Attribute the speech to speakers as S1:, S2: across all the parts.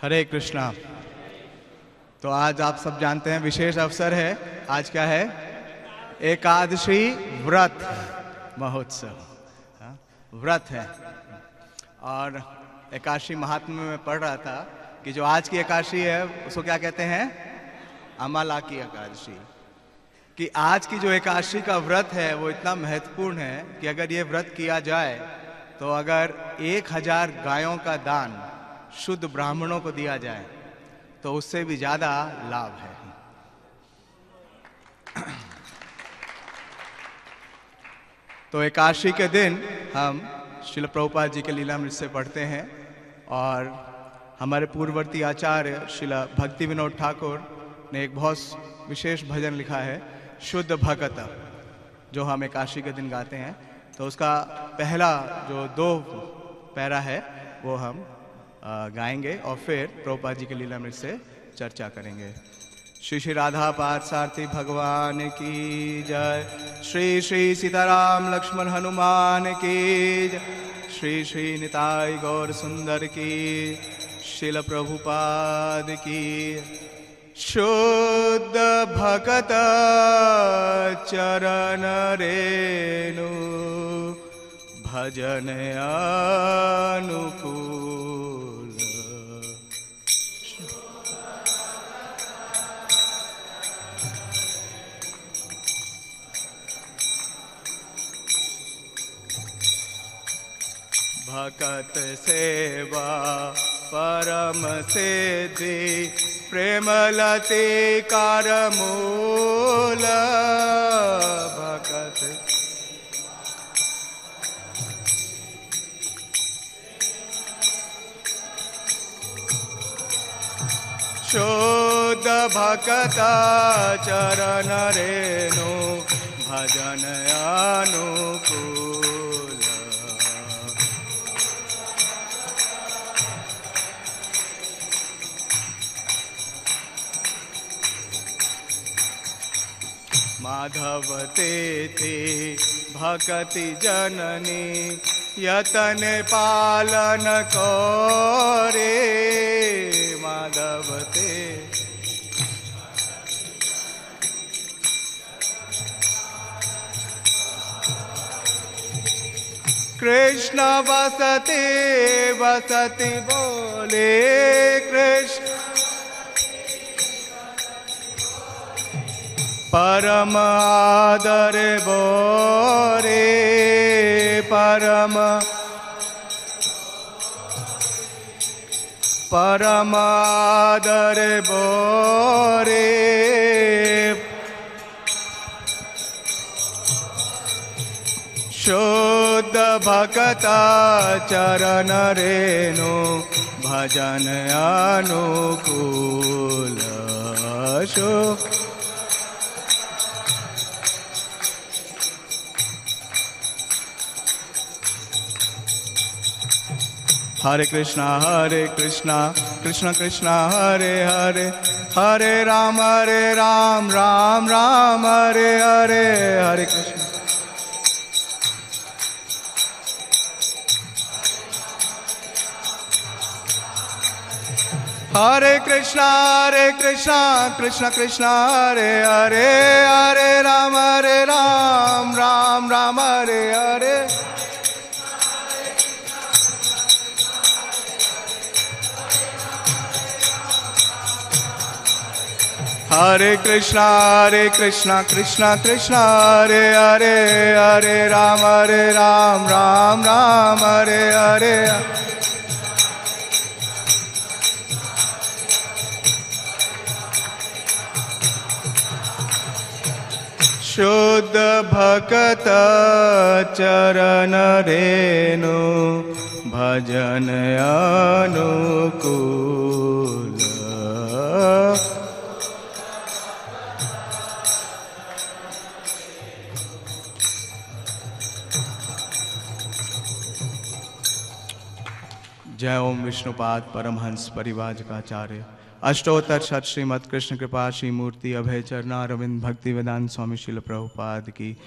S1: हरे कृष्णा। तो आज आप सब जानते हैं विशेष अवसर है। आज क्या है? एकादशी व्रत महोत्सव। हाँ, व्रत है। और एकादशी महात्म्य में पढ़ रहा था कि जो आज की एकादशी है उसको क्या कहते हैं? अमाला की एकादशी। कि आज की जो एकादशी का व्रत है वो इतना महत्वपूर्ण है कि अगर ये व्रत किया जाए तो अगर 1000 गायों का दान शुद्ध ब्राह्मणों को दिया जाए तो उससे भी ज्यादा लाभ है। तो एकादशी के दिन हम श्रील प्रभुपाद जी के लीलामृत से पढ़ते हैं और हमारे पूर्ववर्ती आचार्य श्रील भक्ति विनोद ठाकुर ने एक बहुत विशेष भजन लिखा है, शुद्ध भगत, जो हम एकादशी के दिन गाते हैं। तो उसका पहला जो 2 पैरा है वो हम गाएंगे और फिर प्रभुपाद जी के लीलामृत से चर्चा करेंगे। श्री श्री राधा पार्थसारथी भगवान की जय। श्री श्री सीताराम लक्ष्मण हनुमान की जय। श्री श्री निताई गौर सुंदर की। श्रील प्रभुपाद की। शुद्ध भगत चरण रेणु भजन अनुकूल। भगत सेवा परम सिद्धि प्रेमलते कार मूल। भगत शुद्ध भगत चरण रेणु भजन अनुकूल। माधव ते भक्ति जननी यतन पालन करे। माधव ते कृष्ण वसते वसति बोले। कृष्ण परम आदर बोरे। परम आदर बोरे। शुद्ध भगत चरण रेणु भजन अनुकूल। हरे कृष्णा कृष्ण कृष्णा हरे हरे, हरे राम राम राम हरे हरे। हरे कृष्ण हरे कृष्णा कृष्ण कृष्ण हरे हरे, हरे राम राम राम हरे हरे। हरे कृष्णा कृष्ण कृष्ण हरे हरे, हरे राम राम राम हरे हरे। शुद्ध भगत चरण रेणु भजन अनुकूल। जय ओम विष्णुपाद परमहंस परिवाजकाचार्य अष्टोत्तर शत श्रीमद कृष्ण कृपा श्री मूर्ति अभय चरणारविंद भक्ति वेदांत स्वामी श्रील प्रभुपाद की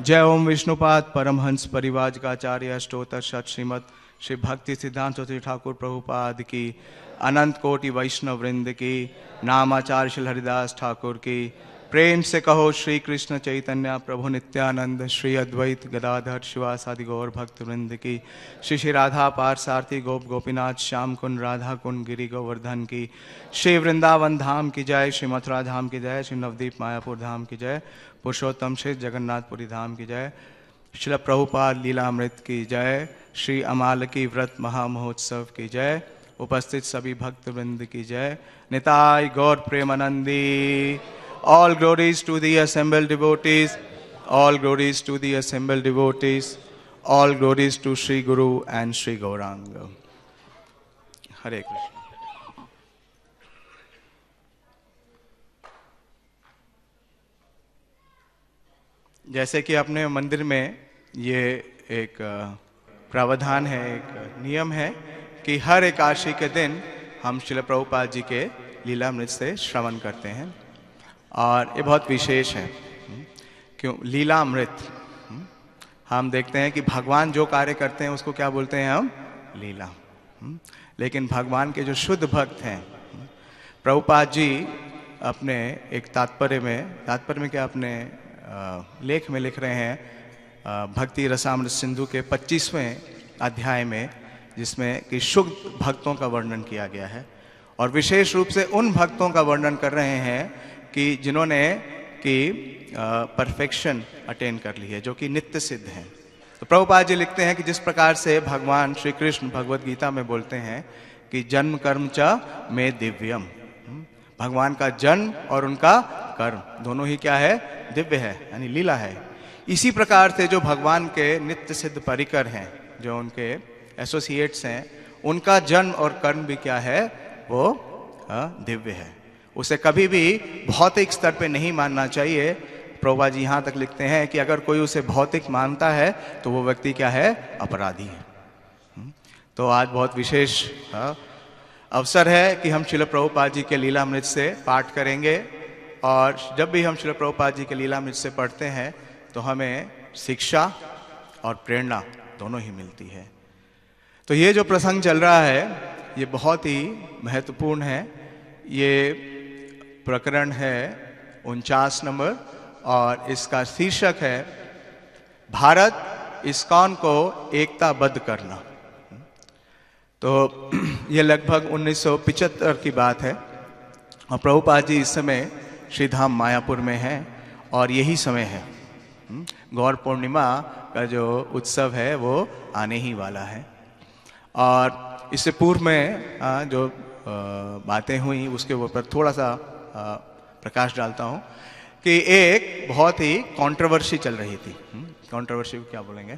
S1: जय। ओम विष्णुपाद परमहंस परिवाजकाचार्य अष्टोत्तर शत श्रीमद श्री भक्ति सिद्धांत चौधरी ठाकुर प्रभुपाद की, अनंत कोटि वैष्णव वृंद की, नामाचार्य श्री हरिदास ठाकुर की। प्रेम से कहो श्री कृष्ण चैतन्य प्रभु नित्यानंद, श्री अद्वैत गदाधर शिवासादि गौर भक्त वृंद की। श्री श्री राधा पारसारथी गोप गोपीनाथ श्याम कुंड राधा कुंड गिरि गोवर्धन की। श्री वृंदावन धाम की जय, श्री मथुरा धाम की जय, श्री नवदीप मायापुर धाम की जय, पुरुषोत्तम श्री जगन्नाथपुरी धाम की जय, श्री प्रभुपाद लीलामृत की जय, श्री अमालकी व्रत महामहोत्सव की जय, उपस्थित सभी भक्त वृंद की जय। निताय गौर Premanandi. All glories to the assembled devotees, all glories to the assembled devotees, all glories to Sri Guru and Sri Gauranga. Hare Krishna. जैसे कि अपने मंदिर में ये एक प्रावधान है, एक नियम है कि हर एकादशी के दिन हम श्रील प्रभुपाद जी के लीलामृत से श्रवण करते हैं और ये बहुत विशेष है। क्यों? लीलामृत। हम देखते हैं कि भगवान जो कार्य करते हैं उसको क्या बोलते हैं हम? लीला। लेकिन भगवान के जो शुद्ध भक्त हैं, प्रभुपाद जी अपने एक तात्पर्य में क्या अपने लेख में लिख रहे हैं भक्ति रसामृत सिंधु के 25वें अध्याय में, जिसमें कि शुद्ध भक्तों का वर्णन किया गया है और विशेष रूप से उन भक्तों का वर्णन कर रहे हैं कि जिन्होंने कि परफेक्शन अटेन कर ली है, जो कि नित्य सिद्ध हैं। तो प्रभुपाद जी लिखते हैं कि जिस प्रकार से भगवान श्री कृष्ण भगवद गीता में बोलते हैं कि जन्म कर्म च में दिव्यम, भगवान का जन्म और उनका कर्म दोनों ही क्या है? दिव्य है, यानी लीला है। इसी प्रकार से जो भगवान के नित्य सिद्ध परिकर हैं, जो उनके एसोसिएट्स हैं, उनका जन्म और कर्म भी क्या है? वो दिव्य है। उसे कभी भी भौतिक स्तर पे नहीं मानना चाहिए। प्रभुपाद जी यहाँ तक लिखते हैं कि अगर कोई उसे भौतिक मानता है तो वो व्यक्ति क्या है? अपराधी है। तो आज बहुत विशेष अवसर है कि हम श्रील प्रभुपाद जी के लीलामृत से पाठ करेंगे और जब भी हम श्रील प्रभुपाद जी के लीलामृत से पढ़ते हैं तो हमें शिक्षा और प्रेरणा दोनों ही मिलती है। तो ये जो प्रसंग चल रहा है ये बहुत ही महत्वपूर्ण है। ये प्रकरण है 49 नंबर और इसका शीर्षक है भारत इस्कॉन को एकताबद्ध करना। तो ये लगभग 1975 की बात है और प्रभुपाद जी इस समय श्रीधाम मायापुर में हैं और यही समय है। गौर पूर्णिमा का जो उत्सव है वो आने ही वाला है और इससे पूर्व में जो बातें हुई उसके ऊपर थोड़ा सा प्रकाश डालता हूँ कि एक बहुत ही कंट्रोवर्सी चल रही थी। कंट्रोवर्सी को क्या बोलेंगे?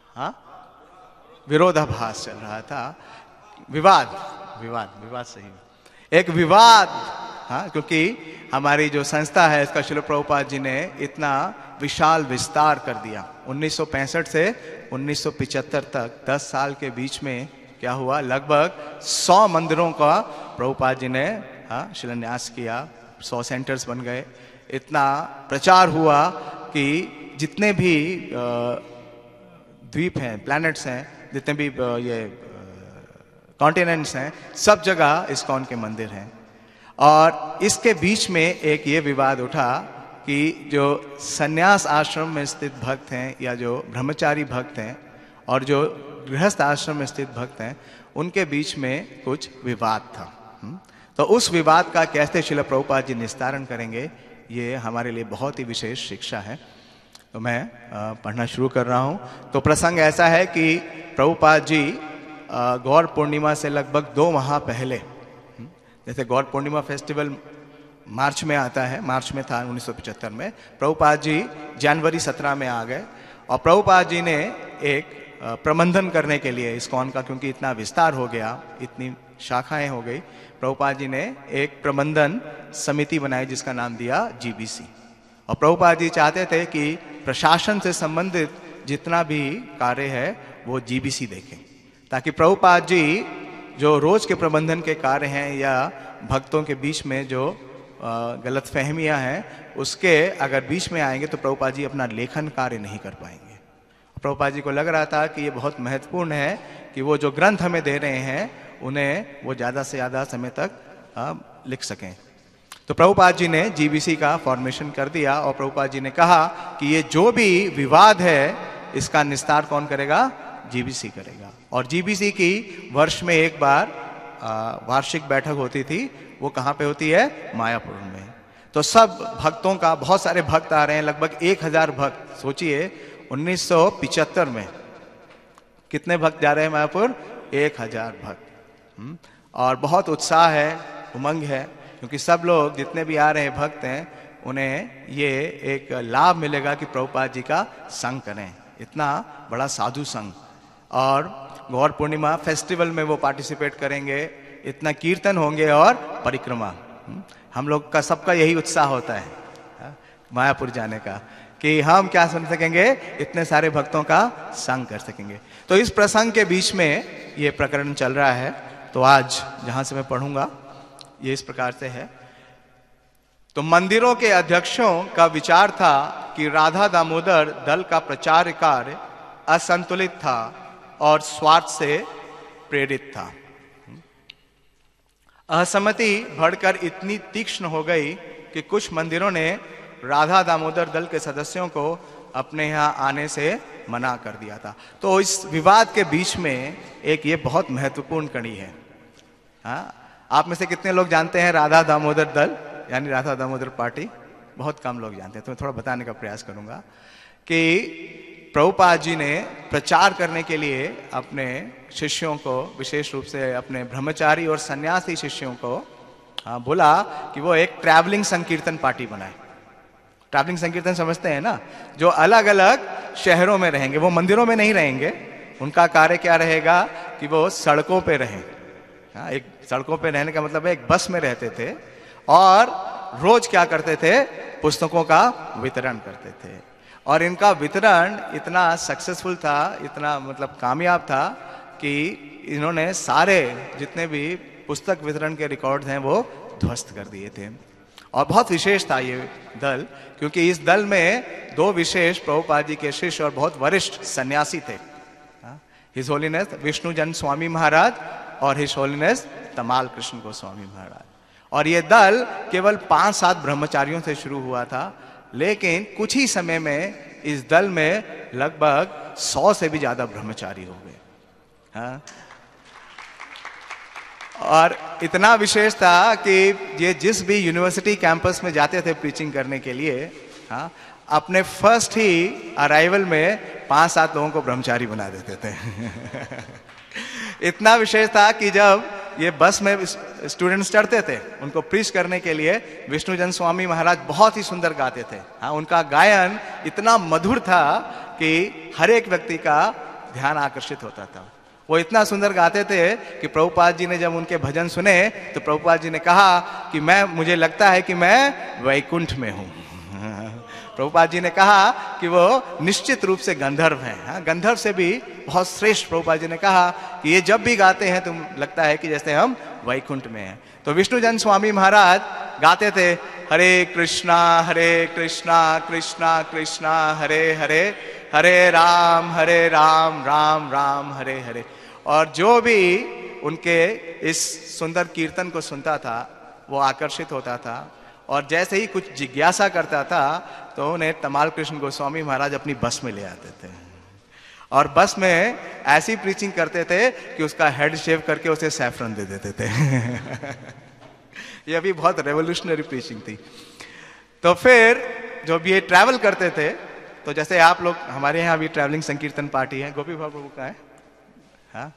S1: हाँ, विरोधाभास चल रहा था। विवाद सही, एक विवाद। हाँ, क्योंकि हमारी जो संस्था है इसका श्रील प्रभुपाद जी ने इतना विशाल विस्तार कर दिया। 1965 से 1975 तक 10 साल के बीच में क्या हुआ? लगभग 100 मंदिरों का प्रभुपाद जी ने शिलान्यास किया, 100 सेंटर्स बन गए। इतना प्रचार हुआ कि जितने भी द्वीप हैं, प्लैनेट्स हैं, जितने भी ये कॉन्टिनेंट्स हैं, सब जगह इस्कॉन के मंदिर हैं। और इसके बीच में एक ये विवाद उठा कि जो सन्यास आश्रम में स्थित भक्त हैं या जो ब्रह्मचारी भक्त हैं और जो गृहस्थ आश्रम में स्थित भक्त हैं, उनके बीच में कुछ विवाद था। तो उस विवाद का कैसे श्रील प्रभुपाद जी निस्तारण करेंगे, ये हमारे लिए बहुत ही विशेष शिक्षा है। तो मैं पढ़ना शुरू कर रहा हूँ। तो प्रसंग ऐसा है कि प्रभुपाद जी गौर पूर्णिमा से लगभग 2 माह पहले, जैसे गौर पूर्णिमा फेस्टिवल मार्च में आता है, मार्च में था 1975 में, प्रभुपाद जी जनवरी 17 में आ गए और प्रभुपाद जी ने एक प्रबंधन करने के लिए इस्कॉन का, क्योंकि इतना विस्तार हो गया, इतनी शाखाएं हो गई, प्रभुपाद जी ने एक प्रबंधन समिति बनाई जिसका नाम दिया जीबीसी। और प्रभुपाद जी चाहते थे कि प्रशासन से संबंधित जितना भी कार्य है वो जीबीसी देखें, ताकि प्रभुपाद जी जो रोज के प्रबंधन के कार्य हैं या भक्तों के बीच में जो गलतफहमियां हैं उसके अगर बीच में आएंगे तो प्रभुपाद जी अपना लेखन कार्य नहीं कर पाएंगे। प्रभुपाद जी को लग रहा था कि ये बहुत महत्वपूर्ण है कि वो जो ग्रंथ हमें दे रहे हैं उन्हें वो ज़्यादा से ज़्यादा समय तक लिख सकें। तो प्रभुपाद जी ने जीबीसी का फॉर्मेशन कर दिया और प्रभुपाद जी ने कहा कि ये जो भी विवाद है इसका निस्तार कौन करेगा? जीबीसी करेगा। और जीबीसी की वर्ष में एक बार वार्षिक बैठक होती थी। वो कहाँ पे होती है? मायापुर में। तो सब भक्तों का, बहुत सारे भक्त आ रहे हैं, लगभग 1000 भक्त। सोचिए 1975 में कितने भक्त जा रहे हैं मायापुर? 1000 भक्त। और बहुत उत्साह है, उमंग है, क्योंकि सब लोग जितने भी आ रहे हैं भक्त हैं उन्हें ये एक लाभ मिलेगा कि प्रभुपाद जी का संग करें, इतना बड़ा साधु संग। और गौर पूर्णिमा फेस्टिवल में वो पार्टिसिपेट करेंगे, इतना कीर्तन होंगे और परिक्रमा। हम लोग का सबका यही उत्साह होता है मायापुर जाने का कि हम क्या सुन सकेंगे, इतने सारे भक्तों का संग कर सकेंगे। तो इस प्रसंग के बीच में ये प्रकरण चल रहा है। तो आज जहां से मैं पढ़ूंगा ये इस प्रकार से है। तो मंदिरों के अध्यक्षों का विचार था कि राधा दामोदर दल का प्रचार कार्य असंतुलित था और स्वार्थ से प्रेरित था। असहमति बढ़कर इतनी तीक्ष्ण हो गई कि कुछ मंदिरों ने राधा दामोदर दल के सदस्यों को अपने यहाँ आने से मना कर दिया था। तो इस विवाद के बीच में एक ये बहुत महत्वपूर्ण कड़ी है। हाँ, आप में से कितने लोग जानते हैं राधा दामोदर दल यानी राधा दामोदर पार्टी? बहुत कम लोग जानते हैं। तो मैं थोड़ा बताने का प्रयास करूंगा कि प्रभुपाद जी ने प्रचार करने के लिए अपने शिष्यों को, विशेष रूप से अपने ब्रह्मचारी और सन्यासी शिष्यों को बोला कि वो एक ट्रैवलिंग संकीर्तन पार्टी बनाए। ट्रैवलिंग संकीर्तन समझते हैं ना, जो अलग अलग शहरों में रहेंगे, वो मंदिरों में नहीं रहेंगे। उनका कार्य क्या रहेगा कि वो सड़कों पे रहें। एक सड़कों पे रहने का मतलब है एक बस में रहते थे और रोज क्या करते थे? पुस्तकों का वितरण करते थे। और इनका वितरण इतना सक्सेसफुल था, इतना मतलब कामयाब था कि इन्होंने सारे जितने भी पुस्तक वितरण के रिकॉर्ड हैं वो ध्वस्त कर दिए थे। और बहुत विशेष था ये दल, क्योंकि इस दल में 2 विशेष प्रभुपाद जी के शिष्य और बहुत वरिष्ठ सन्यासी थे, हिज होलीनेस विष्णुजन स्वामी महाराज और हिज होलीनेस तमाल कृष्ण गोस्वामी महाराज। और ये दल केवल 5-7 ब्रह्मचारियों से शुरू हुआ था, लेकिन कुछ ही समय में इस दल में लगभग 100 से भी ज्यादा ब्रह्मचारी हो गए। हाँ? और इतना विशेष था कि ये जिस भी यूनिवर्सिटी कैंपस में जाते थे प्रीचिंग करने के लिए, हाँ, अपने फर्स्ट ही अराइवल में 5-7 लोगों को ब्रह्मचारी बना देते थे। इतना विशेष था कि जब ये बस में स्टूडेंट्स चढ़ते थे उनको प्रीच करने के लिए, विष्णुजन स्वामी महाराज बहुत ही सुंदर गाते थे। हाँ, उनका गायन इतना मधुर था कि हर एक व्यक्ति का ध्यान आकर्षित होता था। वो इतना सुंदर गाते थे कि प्रभुपाद जी ने जब उनके भजन सुने तो प्रभुपाद जी ने कहा कि मुझे लगता है कि मैं वैकुंठ में हूँ। प्रभुपाद जी ने कहा कि वो निश्चित रूप से गंधर्व हैं। गंधर्व से भी बहुत श्रेष्ठ। प्रभुपाद जी ने कहा कि ये जब भी गाते हैं तो लगता है कि जैसे हम वैकुंठ में हैं। तो विष्णुजन स्वामी महाराज गाते थे, हरे कृष्णा कृष्णा कृष्णा हरे हरे, हरे राम राम राम हरे हरे। और जो भी उनके इस सुंदर कीर्तन को सुनता था वो आकर्षित होता था, और जैसे ही कुछ जिज्ञासा करता था तो उन्हें तमाल कृष्ण गोस्वामी महाराज अपनी बस में ले आते थे और बस में ऐसी प्रीचिंग करते थे कि उसका हेड शेव करके उसे सैफरन दे देते थे। यह भी बहुत रेवोल्यूशनरी प्रीचिंग थी। तो फिर जब ये ट्रैवल करते थे, तो जैसे आप लोग, हमारे यहाँ भी ट्रैवलिंग संकीर्तन पार्टी है, गोपी भाव प्रभु का है, हाँ,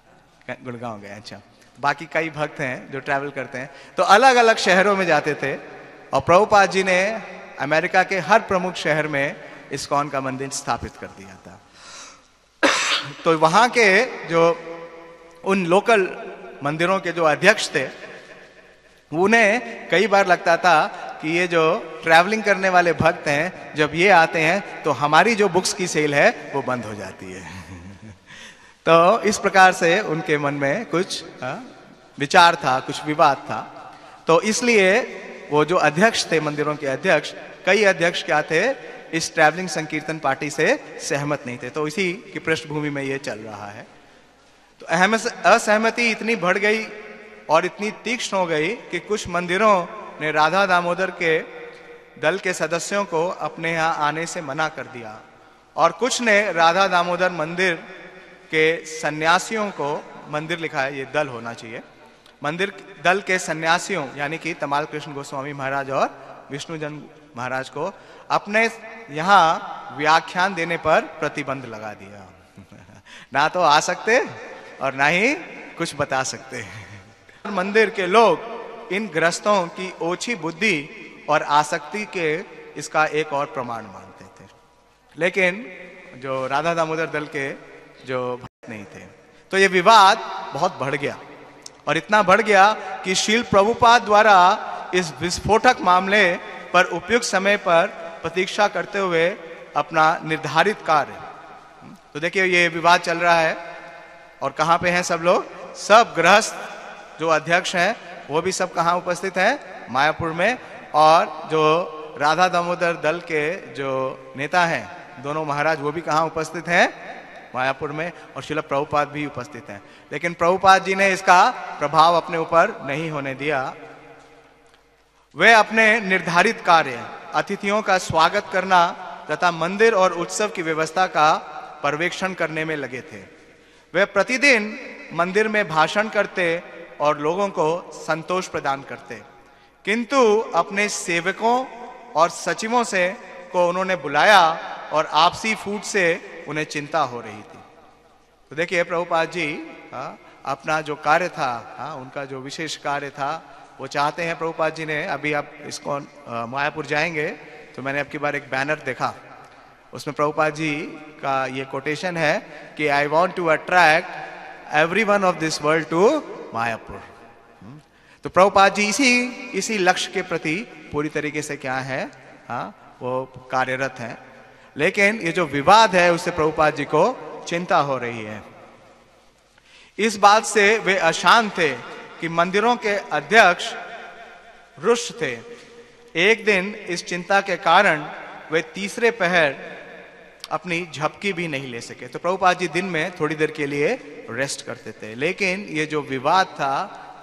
S1: गुड़गांव गए। अच्छा, बाकी कई भक्त हैं जो ट्रैवल करते हैं, तो अलग अलग शहरों में जाते थे। और प्रभुपाद जी ने अमेरिका के हर प्रमुख शहर में इस्कॉन का मंदिर स्थापित कर दिया था। तो वहां के जो उन लोकल मंदिरों के जो अध्यक्ष थे, उन्हें कई बार लगता था कि ये जो ट्रैवलिंग करने वाले भक्त हैं, जब ये आते हैं तो हमारी जो बुक्स की सेल है वो बंद हो जाती है। तो इस प्रकार से उनके मन में कुछ विचार था, कुछ विवाद था। तो इसलिए वो जो अध्यक्ष थे, मंदिरों के अध्यक्ष, कई अध्यक्ष क्या थे इस ट्रैवलिंग संकीर्तन पार्टी से सहमत नहीं थे। तो इसी की पृष्ठभूमि में ये चल रहा है। तो असहमति इतनी बढ़ गई और इतनी तीक्ष्ण हो गई कि कुछ मंदिरों ने राधा दामोदर के दल के सदस्यों को अपने यहाँ आने से मना कर दिया और कुछ ने राधा दामोदर मंदिर के सन्यासियों को, मंदिर लिखा है, ये दल होना चाहिए, मंदिर दल के सन्यासियों यानी कि तमाल कृष्ण गोस्वामी महाराज और विष्णुजन महाराज को अपने यहाँ व्याख्यान देने पर प्रतिबंध लगा दिया। ना तो आ सकते और ना ही कुछ बता सकते। मंदिर के लोग इन ग्रस्तों की ओछी बुद्धि और आसक्ति के इसका एक और प्रमाण मानते थे, लेकिन जो राधा दामोदर दल के जो भक्त नहीं थे। तो ये विवाद बहुत बढ़ गया और इतना बढ़ गया कि श्रील प्रभुपाद द्वारा इस विस्फोटक मामले पर उपयुक्त समय पर प्रतीक्षा करते हुए अपना निर्धारित कार्य। तो देखिए ये विवाद चल रहा है और कहाँ पे हैं सब लोग? सब गृहस्थ जो अध्यक्ष हैं वो भी सब कहाँ उपस्थित हैं? मायापुर में। और जो राधा दामोदर दल के जो नेता हैं दोनों महाराज वो भी कहाँ उपस्थित हैं? मायापुर में। और श्रील प्रभुपाद भी उपस्थित हैं। लेकिन प्रभुपाद जी ने इसका प्रभाव अपने ऊपर नहीं होने दिया। वे अपने निर्धारित कार्य, अतिथियों का स्वागत करना तथा मंदिर और उत्सव की व्यवस्था का पर्यवेक्षण करने में लगे थे। वे प्रतिदिन मंदिर में भाषण करते और लोगों को संतोष प्रदान करते, किंतु अपने सेवकों और सचिवों से को उन्होंने बुलाया और आपसी फूट से उन्हें चिंता हो रही थी। तो देखिए प्रभुपाद जी अपना जो कार्य था, उनका जो विशेष कार्य था, वो चाहते हैं। प्रभुपाद जी ने, अभी आप इसको मायापुर जाएंगे तो मैंने आपकी बार एक बैनर देखा, उसमें प्रभुपाद जी का ये कोटेशन है कि I want to attract everyone of this world to Mayapur. तो प्रभुपाद जी इसी लक्ष्य के प्रति पूरी तरीके से क्या है, वो कार्यरत हैं। लेकिन ये जो विवाद है उससे प्रभुपाद जी को चिंता हो रही है। इस बात से वे अशांत थे कि मंदिरों के अध्यक्ष रुष्ट थे। एक दिन इस चिंता के कारण वे तीसरे पहर अपनी झपकी भी नहीं ले सके। तो प्रभुपाद जी दिन में थोड़ी देर के लिए रेस्ट करते थे, लेकिन ये जो विवाद था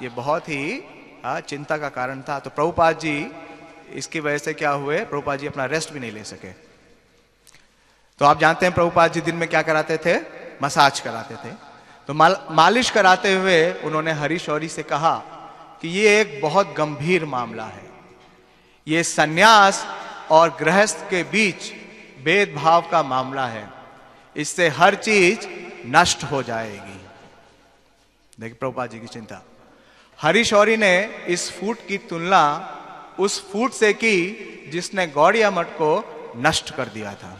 S1: ये बहुत ही चिंता का कारण था। तो प्रभुपाद जी इसकी वजह से क्या हुए, प्रभुपाद जी अपना रेस्ट भी नहीं ले सके। तो आप जानते हैं प्रभुपाद जी दिन में क्या कराते थे? मसाज कराते थे। तो मालिश कराते हुए उन्होंने हरी शौरी से कहा कि ये एक बहुत गंभीर मामला है। ये सन्यास और गृहस्थ के बीच भेदभाव का मामला है। इससे हर चीज नष्ट हो जाएगी। देखिए प्रभुपाद जी की चिंता। हरी शौरी ने इस फूट की तुलना उस फूट से की जिसने गौड़िया मठ को नष्ट कर दिया था।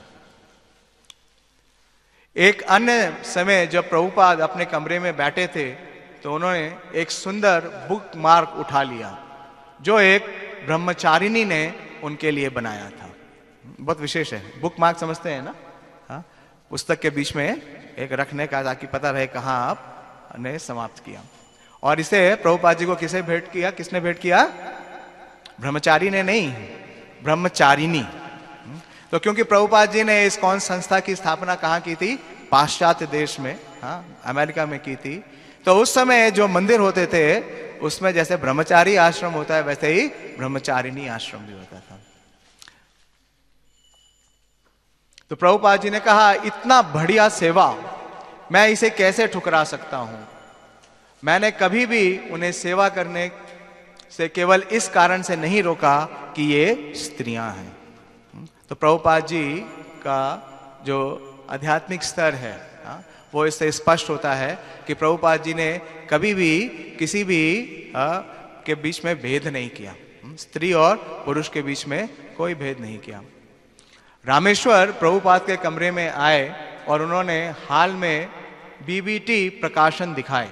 S1: एक अन्य समय जब प्रभुपाद अपने कमरे में बैठे थे तो उन्होंने एक सुंदर बुक मार्क उठा लिया जो एक ब्रह्मचारिणी ने उनके लिए बनाया था। बहुत विशेष है। बुक मार्क समझते हैं ना? हाँ, पुस्तक के बीच में एक रखने का, ताकि पता रहे कहाँ आपने समाप्त किया। और इसे प्रभुपाद जी को किसे भेंट किया? किसने भेंट किया? ब्रह्मचारी ने नहीं, ब्रह्मचारिणी। तो क्योंकि प्रभुपाद जी ने इस कौन संस्था की स्थापना कहाँ की थी? पाश्चात्य देश में, अमेरिका में की थी। तो उस समय जो मंदिर होते थे उसमें जैसे ब्रह्मचारी आश्रम होता है वैसे ही ब्रह्मचारिणी आश्रम भी होता था। तो प्रभुपाद जी ने कहा, इतना बढ़िया सेवा मैं इसे कैसे ठुकरा सकता हूं? मैंने कभी भी उन्हें सेवा करने से केवल इस कारण से नहीं रोका कि ये स्त्रियां हैं। तो प्रभुपाद जी का जो आध्यात्मिक स्तर है वो इससे स्पष्ट होता है कि प्रभुपाद जी ने कभी भी किसी भी के बीच में भेद नहीं किया। स्त्री और पुरुष के बीच में कोई भेद नहीं किया। रामेश्वर प्रभुपाद के कमरे में आए और उन्होंने हाल में बीबीटी प्रकाशन दिखाए।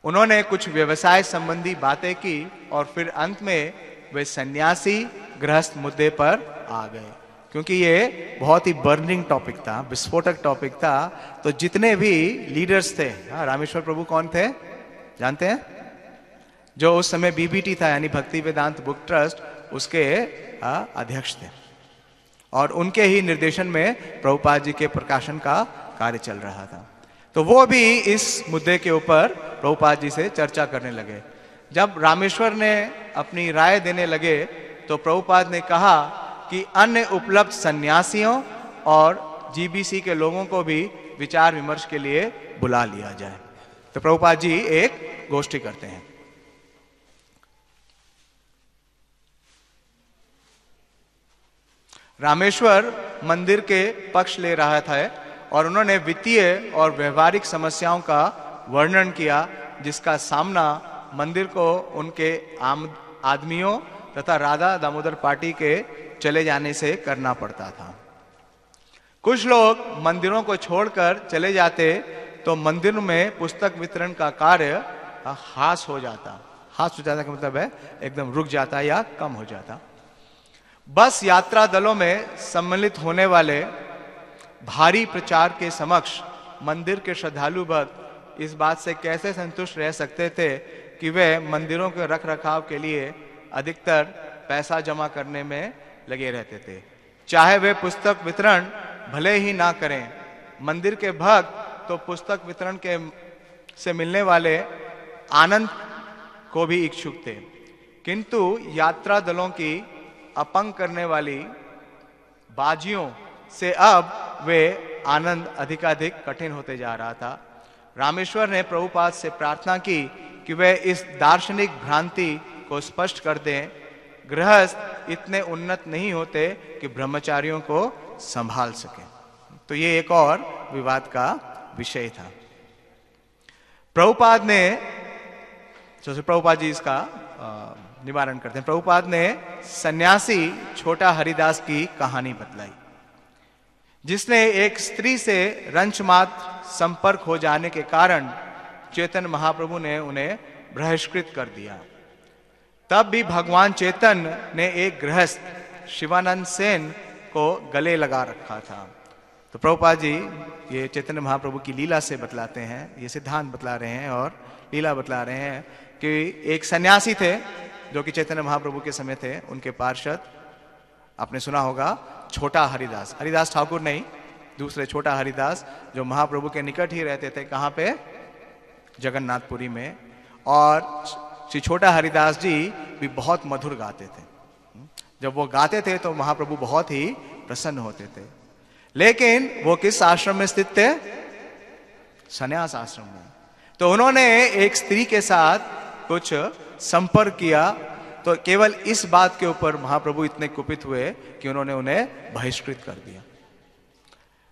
S1: उन्होंने कुछ व्यवसाय संबंधी बातें की और फिर अंत में वे सन्यासी गृहस्थ मुद्दे पर आ गए, क्योंकि ये बहुत ही बर्निंग टॉपिक था, विस्फोटक टॉपिक था। तो जितने भी लीडर्स थे, रामेश्वर प्रभु कौन थे जानते हैं? जो उस समय बीबीटी था यानी भक्ति वेदांत बुक ट्रस्ट, उसके अध्यक्ष थे। और उनके ही निर्देशन में प्रभुपाद जी के प्रकाशन का कार्य चल रहा था। तो वो भी इस मुद्दे के ऊपर प्रभुपाद जी से चर्चा करने लगे। जब रामेश्वर ने अपनी राय देने लगे तो प्रभुपाद ने कहा कि अन्य उपलब्ध सन्यासियों और जीबीसी के लोगों को भी विचार विमर्श के लिए बुला लिया जाए। तो प्रभुपाद जी एक गोष्ठी करते हैं। रामेश्वर मंदिर के पक्ष ले रहा था और उन्होंने वित्तीय और व्यवहारिक समस्याओं का वर्णन किया, जिसका सामना मंदिर को उनके आदमियों तथा राधा दामोदर पार्टी के चले जाने से करना पड़ता था। कुछ लोग मंदिरों को छोड़कर चले जाते तो मंदिर में पुस्तक वितरण का कार्य हास हो जाता का मतलब है एकदम रुक जाता या कम हो जाता। बस यात्रा दलों में सम्मिलित होने वाले भारी प्रचार के समक्ष मंदिर के श्रद्धालु भक्त इस बात से कैसे संतुष्ट रह सकते थे कि वे मंदिरों के रख रखाव के लिए अधिकतर पैसा जमा करने में लगे रहते थे, चाहे वे पुस्तक वितरण भले ही ना करें। मंदिर के भक्त तो पुस्तक वितरण के से मिलने वाले आनंद को भी इच्छुक थे, किंतु यात्रा दलों की अपंग करने वाली बाजियों से अब वे आनंद अधिकाधिक कठिन होते जा रहा था। रामेश्वर ने प्रभुपाद से प्रार्थना की कि वे इस दार्शनिक भ्रांति को स्पष्ट कर दें। गृहस्थ इतने उन्नत नहीं होते कि ब्रह्मचारियों को संभाल सके। तो ये एक और विवाद का विषय था। प्रभुपाद जी इसका निवारण करते हैं। प्रभुपाद ने सन्यासी छोटा हरिदास की कहानी बतलाई, जिसने एक स्त्री से रंचमात्र संपर्क हो जाने के कारण चैतन्य महाप्रभु ने उन्हें बहिष्कृत कर दिया। तब भी भगवान चैतन्य ने एक गृहस्थ शिवानंद सेन को गले लगा रखा था। तो प्रभुपाद जी ये चैतन्य महाप्रभु की लीला से बतलाते हैं, ये सिद्धांत बतला रहे हैं और लीला बतला रहे हैं कि एक सन्यासी थे जो कि चैतन्य महाप्रभु के समय थे, उनके पार्षद, आपने सुना होगा छोटा हरिदास, हरिदास ठाकुर नहीं, दूसरे छोटा हरिदास जो महाप्रभु के निकट ही रहते थे। कहाँ पे? जगन्नाथपुरी में। और श्री छोटा हरिदास जी भी बहुत मधुर गाते थे। जब वो गाते थे तो महाप्रभु बहुत ही प्रसन्न होते थे। लेकिन वो किस आश्रम में स्थित थे? सन्यास आश्रम में। तो उन्होंने एक स्त्री के साथ कुछ संपर्क किया, तो केवल इस बात के ऊपर महाप्रभु इतने कुपित हुए कि उन्होंने उन्हें बहिष्कृत कर दिया।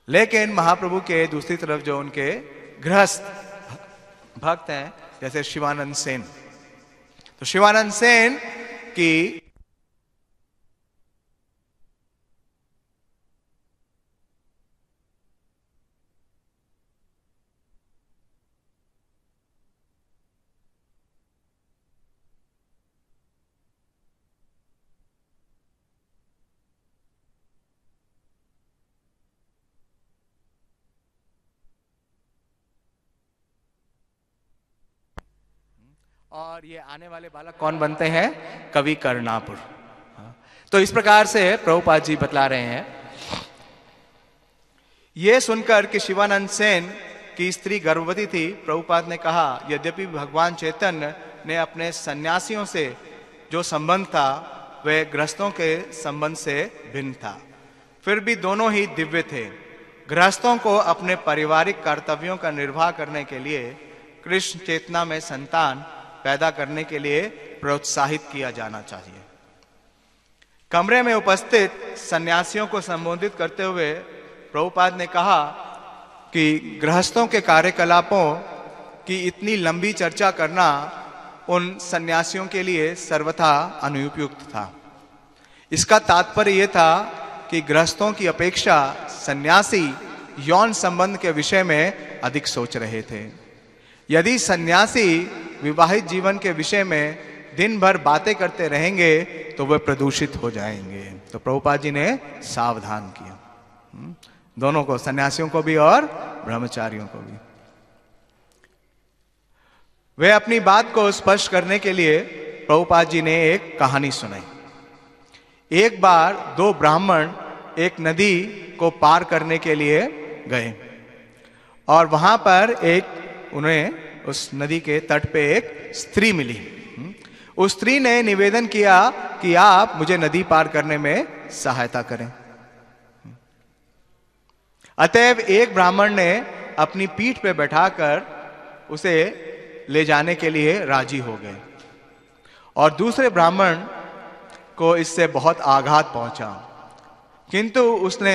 S1: लेकिन महाप्रभु के दूसरी तरफ जो उनके गृहस्थ भक्त हैं, जैसे शिवानंद सेन, तो शिवानंद सेन की और ये आने वाले बालक कौन बनते हैं? कवि कर्णापुर। तो इस प्रकार से प्रभुपाद जी बतला रहे हैं। ये सुनकर कि शिवानंद सेन की स्त्री गर्भवती थी, प्रभुपाद ने कहा यद्यपि भगवान चैतन्य ने अपने सन्यासियों से जो संबंध था वह गृहस्थों के संबंध से भिन्न था, फिर भी दोनों ही दिव्य थे। गृहस्थों को अपने पारिवारिक कर्तव्यों का निर्वाह करने के लिए कृष्ण चेतना में संतान पैदा करने के लिए प्रोत्साहित किया जाना चाहिए। कमरे में उपस्थित सन्यासियों को संबोधित करते हुए प्रभुपाद ने कहा कि गृहस्थों के कार्यकलापों की इतनी लंबी चर्चा करना उन सन्यासियों के लिए सर्वथा अनुपयुक्त था। इसका तात्पर्य यह था कि गृहस्थों की अपेक्षा सन्यासी यौन संबंध के विषय में अधिक सोच रहे थे। यदि सन्यासी विवाहित जीवन के विषय में दिन भर बातें करते रहेंगे तो वे प्रदूषित हो जाएंगे। तो प्रभुपाद जी ने सावधान किया, दोनों को, सन्यासियों को भी और ब्रह्मचारियों को भी। वे अपनी बात को स्पष्ट करने के लिए प्रभुपाद जी ने एक कहानी सुनाई। एक बार दो ब्राह्मण एक नदी को पार करने के लिए गए और वहां पर उन्हें उस नदी के तट पे एक स्त्री मिली। उस स्त्री ने निवेदन किया कि आप मुझे नदी पार करने में सहायता करें। अतएव एक ब्राह्मण ने अपनी पीठ पे बैठाकर उसे ले जाने के लिए राजी हो गए और दूसरे ब्राह्मण को इससे बहुत आघात पहुंचा, किंतु उसने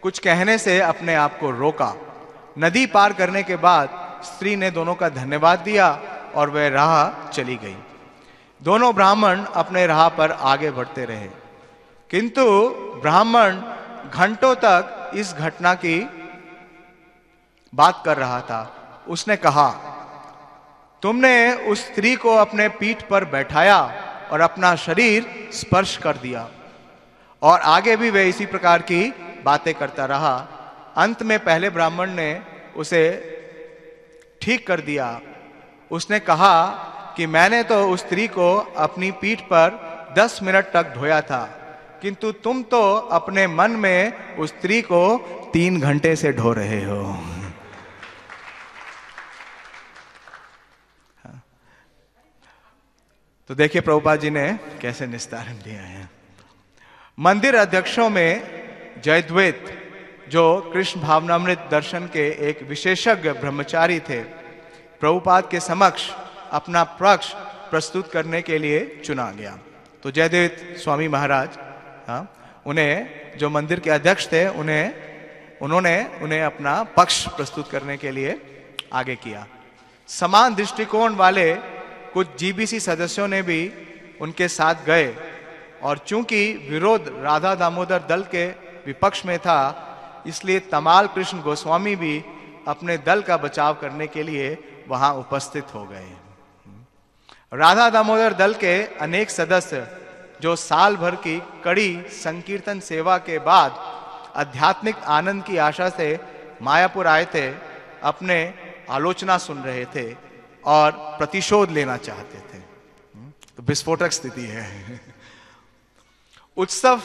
S1: कुछ कहने से अपने आप को रोका। नदी पार करने के बाद स्त्री ने दोनों का धन्यवाद दिया और वह राह चली गई। दोनों ब्राह्मण अपने राह पर आगे बढ़ते रहे, किंतु ब्राह्मण घंटों तक इस घटना की बात कर रहा था। उसने कहा, तुमने उस स्त्री को अपने पीठ पर बैठाया और अपना शरीर स्पर्श कर दिया, और आगे भी वह इसी प्रकार की बातें करता रहा। अंत में पहले ब्राह्मण ने उसे ठीक कर दिया। उसने कहा कि मैंने तो उस स्त्री को अपनी पीठ पर 10 मिनट तक ढोया था, किंतु तुम तो अपने मन में उस स्त्री को 3 घंटे से ढो रहे हो। तो देखिए प्रभुपाद जी ने कैसे निस्तारण दिया है। मंदिर अध्यक्षों में जयद्वैत, जो कृष्ण भावनामृत दर्शन के एक विशेषज्ञ ब्रह्मचारी थे, प्रभुपाद के समक्ष अपना पक्ष प्रस्तुत करने के लिए चुना गया। तो जयद्वैत स्वामी महाराज, उन्हें जो मंदिर के अध्यक्ष थे, उन्होंने अपना पक्ष प्रस्तुत करने के लिए आगे किया। समान दृष्टिकोण वाले कुछ जीबीसी सदस्यों ने भी उनके साथ गए, और चूंकि विरोध राधा दामोदर दल के विपक्ष में था, इसलिए तमाल कृष्ण गोस्वामी भी अपने दल का बचाव करने के लिए वहां उपस्थित हो गए। राधा दामोदर दल के अनेक सदस्य, जो साल भर की कड़ी संकीर्तन सेवा के बाद आध्यात्मिक आनंद की आशा से मायापुर आए थे, अपने आलोचना सुन रहे थे और प्रतिशोध लेना चाहते थे। तो विस्फोटक स्थिति है। उत्सव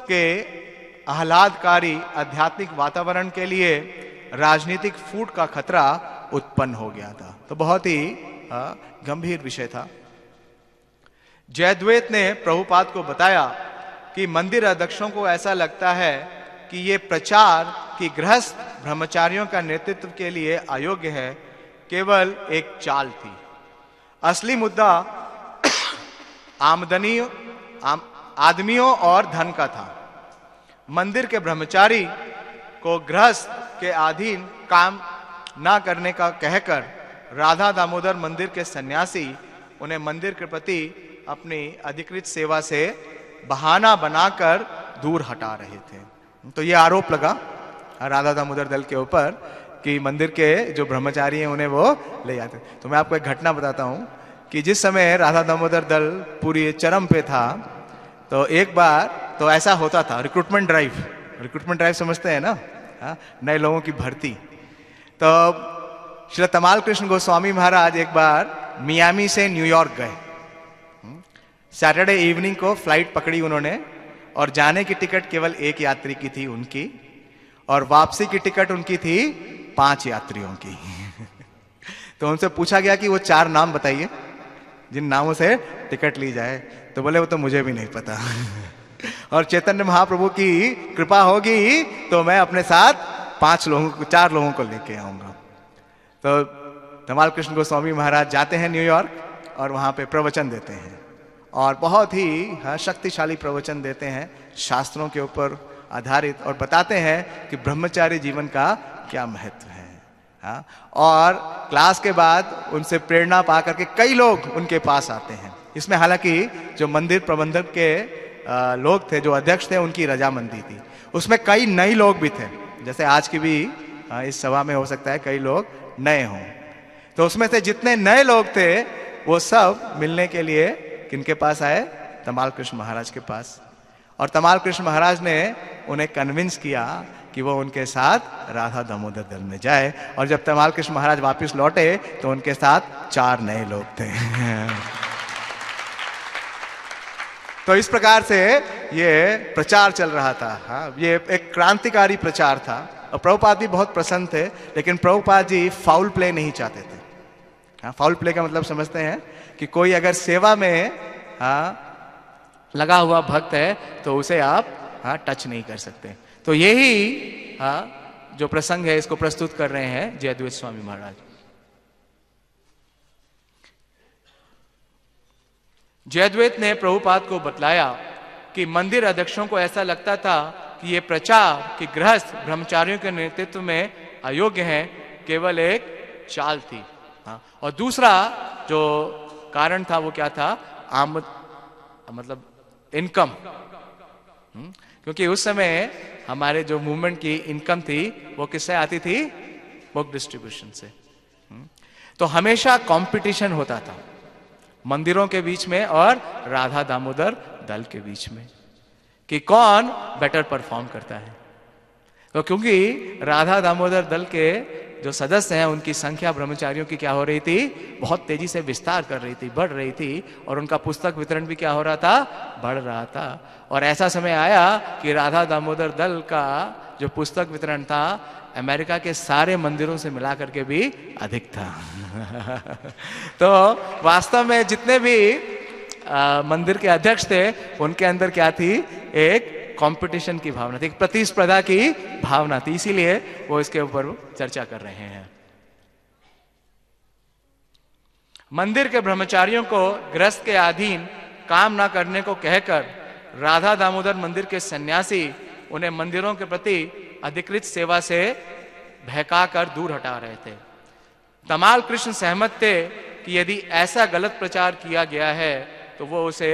S1: के आह्लादकारी आध्यात्मिक वातावरण के लिए राजनीतिक फूट का खतरा उत्पन्न हो गया था। तो बहुत ही गंभीर विषय था। जयद्वैत ने प्रभुपाद को बताया कि मंदिर अध्यक्षों को ऐसा लगता है कि ये प्रचार कि गृहस्थ ब्रह्मचारियों का नेतृत्व के लिए अयोग्य है, केवल एक चाल थी। असली मुद्दा आदमियों और धन का था। मंदिर के ब्रह्मचारी को गृहस्थ के अधीन काम ना करने का कहकर राधा दामोदर मंदिर के सन्यासी उन्हें मंदिर के प्रति अपनी अधिकृत सेवा से बहाना बनाकर दूर हटा रहे थे। तो ये आरोप लगा राधा दामोदर दल के ऊपर कि मंदिर के जो ब्रह्मचारी हैं उन्हें वो ले जाते। तो मैं आपको एक घटना बताता हूँ कि जिस समय राधा दामोदर दल पूरी चरम पे था, तो एक बार तो ऐसा होता था, रिक्रूटमेंट ड्राइव समझते हैं ना, नए लोगों की भर्ती। तो श्री तमाल कृष्ण गोस्वामी महाराज एक बार मियामी से न्यूयॉर्क गए। सैटरडे इवनिंग को फ्लाइट पकड़ी उन्होंने, और जाने की टिकट केवल एक यात्री की थी उनकी, और वापसी की टिकट उनकी थी 5 यात्रियों की। तो उनसे पूछा गया कि वो 4 नाम बताइए जिन नामों से टिकट ली जाए। तो बोले वो तो मुझे भी नहीं पता। और चैतन्य महाप्रभु की कृपा होगी तो मैं अपने साथ 4 लोगों को लेके आऊंगा। तो तमाल कृष्ण गोस्वामी महाराज जाते हैं न्यूयॉर्क और वहां पे प्रवचन देते हैं, और बहुत ही शक्तिशाली प्रवचन देते हैं शास्त्रों के ऊपर आधारित, और बताते हैं कि ब्रह्मचारी जीवन का क्या महत्व है। और क्लास के बाद उनसे प्रेरणा पा करके कई लोग उनके पास आते हैं। इसमें हालांकि जो मंदिर प्रबंधक के लोग थे, जो अध्यक्ष थे, उनकी रजामंदी थी। उसमें कई नए लोग भी थे, जैसे आज की भी इस सभा में हो सकता है कई लोग नए हों। तो उसमें से जितने नए लोग थे वो सब मिलने के लिए किनके पास आए? तमाल कृष्ण महाराज के पास। और तमाल कृष्ण महाराज ने उन्हें कन्विंस किया कि वो उनके साथ राधा दामोदर दल में जाए। और जब तमाल कृष्ण महाराज वापस लौटे तो उनके साथ 4 नए लोग थे। तो इस प्रकार से ये प्रचार चल रहा था। हाँ, ये एक क्रांतिकारी प्रचार था और प्रभुपाद भी बहुत प्रसन्न थे, लेकिन प्रभुपाद जी फाउल प्ले नहीं चाहते थे। हाँ, फाउल प्ले का मतलब समझते हैं कि कोई अगर सेवा में लगा हुआ भक्त है तो उसे आप टच नहीं कर सकते। तो यही जो प्रसंग है इसको प्रस्तुत कर रहे हैं जयद्वैत स्वामी महाराज। जयद्वैत ने प्रभुपाद को बतलाया कि मंदिर अध्यक्षों को ऐसा लगता था कि ये प्रचार कि गृहस्थ ब्रह्मचारियों के नेतृत्व में अयोग्य हैं केवल एक चाल थी। और दूसरा जो कारण था वो क्या था? आमद, मतलब इनकम। क्योंकि उस समय हमारे जो मूवमेंट की इनकम थी वो किससे आती थी? बुक डिस्ट्रीब्यूशन से। तो हमेशा कंपटीशन होता था मंदिरों के बीच में और राधा दामोदर दल के बीच में कि कौन बेटर परफॉर्म करता है। तो क्योंकि राधा दामोदर दल के जो सदस्य हैं उनकी संख्या ब्रह्मचारियों की क्या हो रही थी? बहुत तेजी से विस्तार कर रही थी, बढ़ रही थी, और उनका पुस्तक वितरण भी क्या हो रहा था? बढ़ रहा था। और ऐसा समय आया कि राधा दामोदर दल का जो पुस्तक वितरण था अमेरिका के सारे मंदिरों से मिला करके भी अधिक था। तो वास्तव में जितने भी मंदिर के अध्यक्ष थे उनके अंदर क्या थी? एक कंपटीशन की भावना थी, एक प्रतिस्पर्धा की भावना थी। इसीलिए वो इसके ऊपर चर्चा कर रहे हैं। मंदिर के ब्रह्मचारियों को गृहस्थ के अधीन काम ना करने को कहकर राधा दामोदर मंदिर के सन्यासी उन्हें मंदिरों के प्रति अधिकृत सेवा से बहका कर दूर हटा रहे थे। तमाल कृष्ण सहमत थे कि यदि ऐसा गलत प्रचार किया गया है तो वो उसे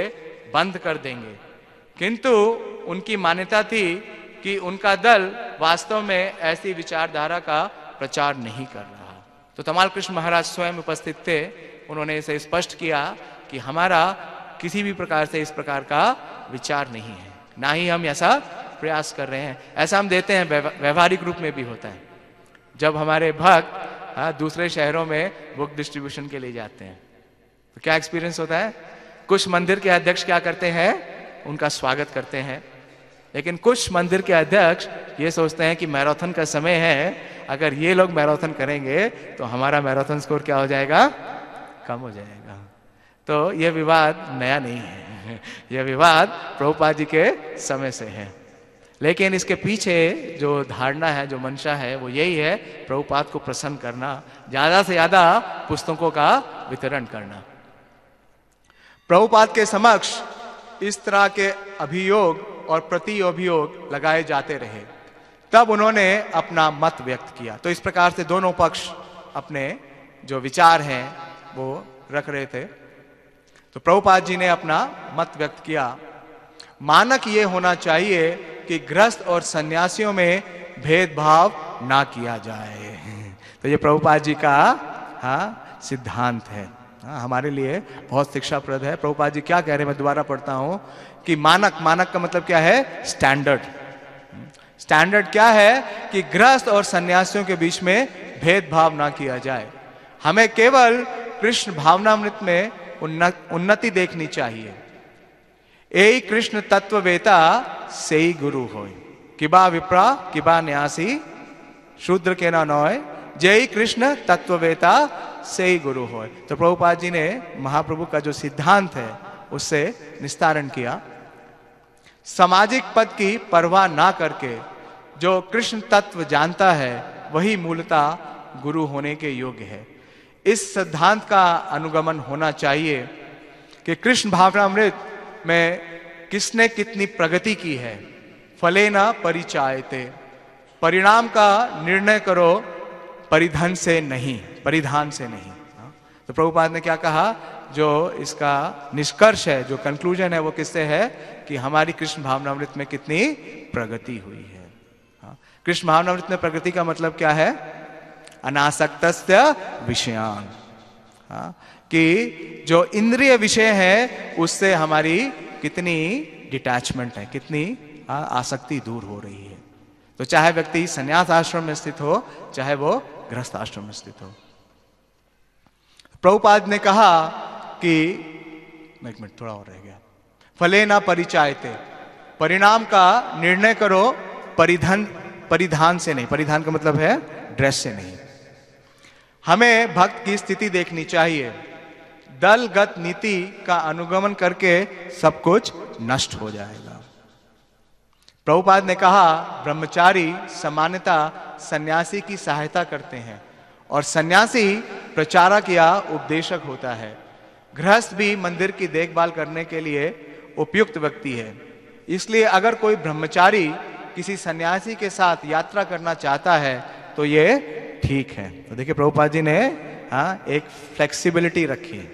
S1: बंद कर देंगे, किंतु उनकी मान्यता थी कि उनका दल वास्तव में ऐसी विचारधारा का प्रचार नहीं कर रहा। तो तमाल कृष्ण महाराज स्वयं उपस्थित थे। उन्होंने इसे स्पष्ट किया कि हमारा किसी भी प्रकार से इस प्रकार का विचार नहीं है, ना ही हम ऐसा प्रयास कर रहे हैं। ऐसा हम देते हैं, व्यवहारिक रूप में भी होता है। जब हमारे भक्त दूसरे शहरों में बुक डिस्ट्रीब्यूशन के लिए जाते हैं तो क्या एक्सपीरियंस होता है? कुछ मंदिर के अध्यक्ष क्या करते हैं? उनका स्वागत करते हैं। लेकिन कुछ मंदिर के अध्यक्ष ये सोचते हैं कि मैराथन का समय है, अगर ये लोग मैराथन करेंगे तो हमारा मैराथन स्कोर क्या हो जाएगा? कम हो जाएगा। तो यह विवाद नया नहीं है, यह विवाद प्रभुपाद जी के समय से है। लेकिन इसके पीछे जो धारणा है, जो मंशा है, वो यही है प्रभुपाद को प्रसन्न करना, ज्यादा से ज्यादा पुस्तकों का वितरण करना। प्रभुपाद के समक्ष इस तरह के अभियोग और प्रति अभियोग लगाए जाते रहे, तब उन्होंने अपना मत व्यक्त किया। तो इस प्रकार से दोनों पक्ष अपने जो विचार हैं वो रख रहे थे। तो प्रभुपाद जी ने अपना मत व्यक्त किया। मानक ये होना चाहिए कि गृहस्थ और सन्यासियों में भेदभाव ना किया जाए। तो ये प्रभुपाद जी का सिद्धांत है, हमारे लिए बहुत शिक्षाप्रद है। प्रभुपाद जी क्या कह रहे हैं, मैं दोबारा पढ़ता हूं कि मानक, मानक का मतलब क्या है? स्टैंडर्ड। स्टैंडर्ड क्या है कि गृहस्थ और सन्यासियों के बीच में भेदभाव ना किया जाए। हमें केवल कृष्ण भावनामृत में उन्नति देखनी चाहिए। एई कृष्ण तत्ववेता सेई गुरु होय, किबा विप्रा किबा न्यासी शूद्र के ना नोय, जय कृष्ण तत्ववेता सेई गुरु होय। तो प्रभुपाद जी ने महाप्रभु का जो सिद्धांत है उससे निस्तारण किया। सामाजिक पद की परवाह ना करके जो कृष्ण तत्व जानता है वही मूलतः गुरु होने के योग्य है। इस सिद्धांत का अनुगमन होना चाहिए कि कृष्ण भावनामृत में किसने कितनी प्रगति की है। फले न परिचायते, परिणाम का निर्णय करो परिधन से नहीं, परिधान से नहीं। तो प्रभुपाद ने क्या कहा? जो इसका निष्कर्ष है, जो कंक्लूजन है, वो किससे है कि हमारी कृष्ण भावनामृत में कितनी प्रगति हुई है। कृष्ण भावनामृत में प्रगति का मतलब क्या है? अनासक्तस्य विषयान, कि जो इंद्रिय विषय है उससे हमारी कितनी डिटैचमेंट है, कितनी आसक्ति दूर हो रही है। तो चाहे व्यक्ति संन्यास आश्रम में स्थित हो, चाहे वो गृहस्थ आश्रम में स्थित हो। प्रभुपाद ने कहा कि एक मिनट थोड़ा और रह गया, फले ना परिचायते, परिणाम का निर्णय करो परिधान से नहीं। परिधान का मतलब है ड्रेस से नहीं। हमें भक्त की स्थिति देखनी चाहिए। दलगत नीति का अनुगमन करके सब कुछ नष्ट हो जाएगा। प्रभुपाद ने कहा, ब्रह्मचारी सामान्यतः सन्यासी की सहायता करते हैं और सन्यासी प्रचारक या उपदेशक होता है। गृहस्थ भी मंदिर की देखभाल करने के लिए उपयुक्त व्यक्ति है। इसलिए अगर कोई ब्रह्मचारी किसी सन्यासी के साथ यात्रा करना चाहता है तो ये ठीक है। तो देखिए प्रभुपाद जी ने एक फ्लेक्सिबिलिटी रखी है।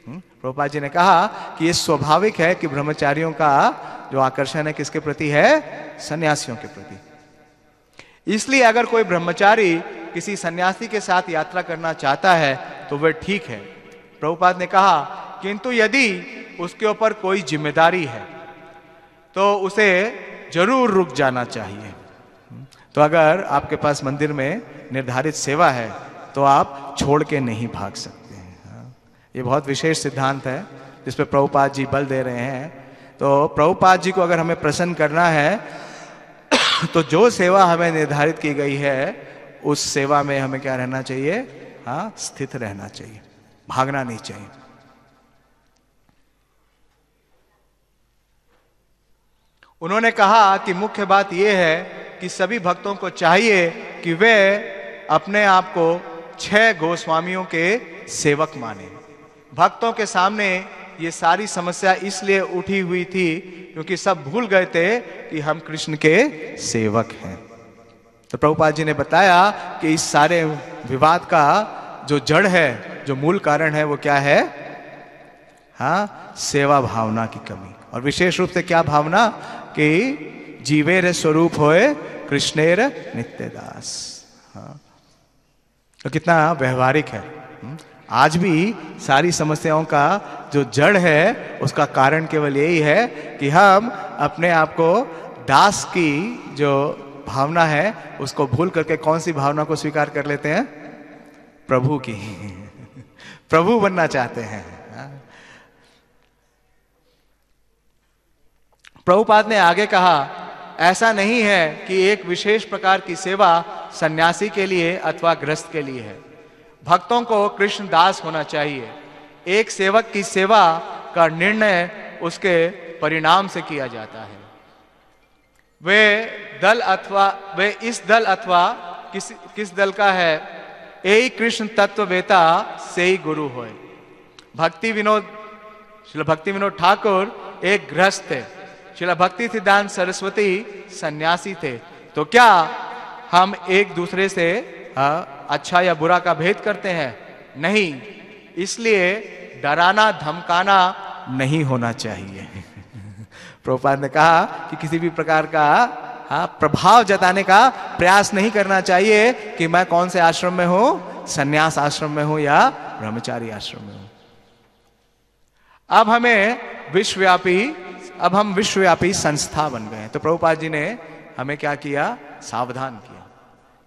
S1: प्रभुपाद जी ने कहा कि ये स्वाभाविक है कि ब्रह्मचारियों का जो आकर्षण है किसके प्रति है? सन्यासियों के प्रति। इसलिए अगर कोई ब्रह्मचारी किसी सन्यासी के साथ यात्रा करना चाहता है तो वह ठीक है। प्रभुपाद ने कहा, किंतु यदि उसके ऊपर कोई जिम्मेदारी है तो उसे जरूर रुक जाना चाहिए। तो अगर आपके पास मंदिर में निर्धारित सेवा है तो आप छोड़ के नहीं भाग सकते हैं। ये बहुत विशेष सिद्धांत है जिस पे प्रभुपाद जी बल दे रहे हैं। तो प्रभुपाद जी को अगर हमें प्रसन्न करना है तो जो सेवा हमें निर्धारित की गई है उस सेवा में हमें क्या रहना चाहिए? स्थित रहना चाहिए, भागना नहीं चाहिए। उन्होंने कहा कि मुख्य बात यह है कि सभी भक्तों को चाहिए कि वे अपने आप को 6 गोस्वामियों के सेवक माने। भक्तों के सामने ये सारी समस्या इसलिए उठी हुई थी क्योंकि सब भूल गए थे कि हम कृष्ण के सेवक हैं। तो प्रभुपाद जी ने बताया कि इस सारे विवाद का जो जड़ है, जो मूल कारण है, वो क्या है? सेवा भावना की कमी। और विशेष रूप से क्या भावना? कि जीवेर स्वरूप होए कृष्णेर नित्यदास। तो कितना व्यवहारिक है। आज भी सारी समस्याओं का जो जड़ है उसका कारण केवल यही है कि हम अपने आप को दास की जो भावना है उसको भूल करके कौन सी भावना को स्वीकार कर लेते हैं? प्रभु की। प्रभु बनना चाहते हैं। प्रभुपाद ने आगे कहा, ऐसा नहीं है कि एक विशेष प्रकार की सेवा सन्यासी के लिए अथवा गृहस्थ के लिए है। भक्तों को कृष्ण दास होना चाहिए। एक सेवक की सेवा का निर्णय उसके परिणाम से किया जाता है। वे इस दल अथवा किस दल का है? यही कृष्ण तत्ववेता से ही गुरु होए। श्रील भक्ति विनोद ठाकुर एक गृहस्थ थे। श्रील भक्ति सिद्धांत सरस्वती सन्यासी थे। तो क्या हम एक दूसरे से अच्छा या बुरा का भेद करते हैं? नहीं। इसलिए डराना धमकाना नहीं होना चाहिए। प्रभुपाद ने कहा कि किसी भी प्रकार का प्रभाव जताने का प्रयास नहीं करना चाहिए कि मैं कौन से आश्रम में हूं, सन्यास आश्रम में हूं या ब्रह्मचारी आश्रम में हूं। अब हम विश्वव्यापी संस्था बन गए। तो प्रभुपाद जी ने हमें क्या किया? सावधान किया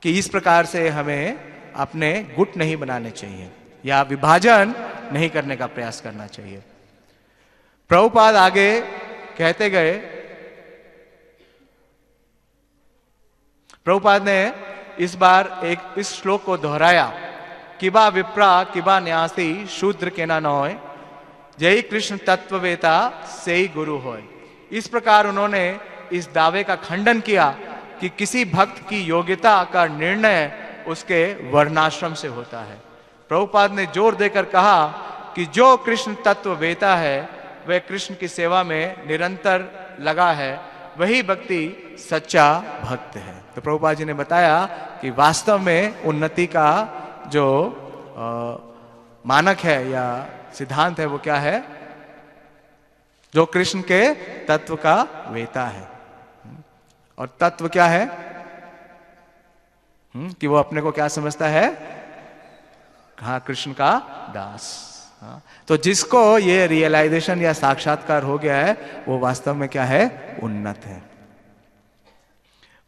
S1: कि इस प्रकार से हमें अपने गुट नहीं बनाने चाहिए या विभाजन नहीं करने का प्रयास करना चाहिए। प्रभुपाद आगे कहते गए, प्रभुपाद ने इस बार इस श्लोक को दोहराया, किबा विप्रा किबा न्यासी शूद्र के ना नोय, जय कृष्ण तत्ववेता से ही गुरु होय। इस प्रकार उन्होंने इस दावे का खंडन किया कि किसी भक्त की योग्यता का निर्णय उसके वर्णाश्रम से होता है। प्रभुपाद ने जोर देकर कहा कि जो कृष्ण तत्ववेता है वह कृष्ण की सेवा में निरंतर लगा है, वही व्यक्ति सच्चा भक्त है। तो प्रभुपाद जी ने बताया कि वास्तव में उन्नति का जो मानक है या सिद्धांत है वो क्या है? जो कृष्ण के तत्व का वेता है। और तत्व क्या है? कि वो अपने को क्या समझता है? कृष्ण का दास। तो जिसको ये रियलाइजेशन या साक्षात्कार हो गया है वो वास्तव में क्या है? उन्नत है।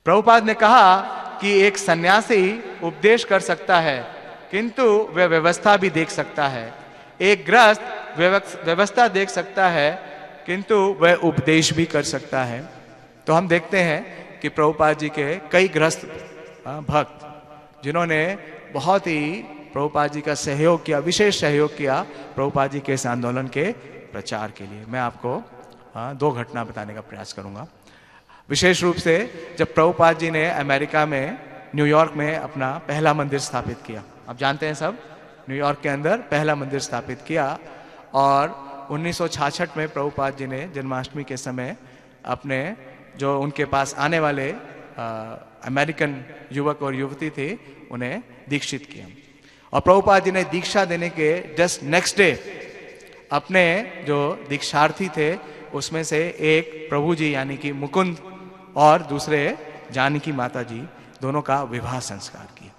S1: प्रभुपाद ने कहा कि एक सन्यासी उपदेश कर सकता है किंतु वह व्यवस्था भी देख सकता है। एक गृहस्थ व्यवस्था देख सकता है किंतु वह उपदेश भी कर सकता है। तो हम देखते हैं कि प्रभुपाद जी के कई गृहस्थ भक्त जिन्होंने बहुत ही प्रभुपाद जी का सहयोग किया, विशेष सहयोग किया प्रभुपाद जी के इस आंदोलन के प्रचार के लिए। मैं आपको 2 घटना बताने का प्रयास करूंगा। विशेष रूप से जब प्रभुपाद जी ने अमेरिका में, न्यूयॉर्क में अपना पहला मंदिर स्थापित किया, आप जानते हैं सब, न्यूयॉर्क के अंदर पहला मंदिर स्थापित किया, और 1966 में प्रभुपाद जी ने जन्माष्टमी के समय अपने जो उनके पास आने वाले अमेरिकन युवक और युवती थे उन्हें दीक्षित किया। और प्रभुपाद जी ने दीक्षा देने के जस्ट नेक्स्ट डे अपने जो दीक्षार्थी थे उसमें से एक प्रभु जी यानी कि मुकुंद और दूसरे जानकी माता जी, दोनों का विवाह संस्कार किया।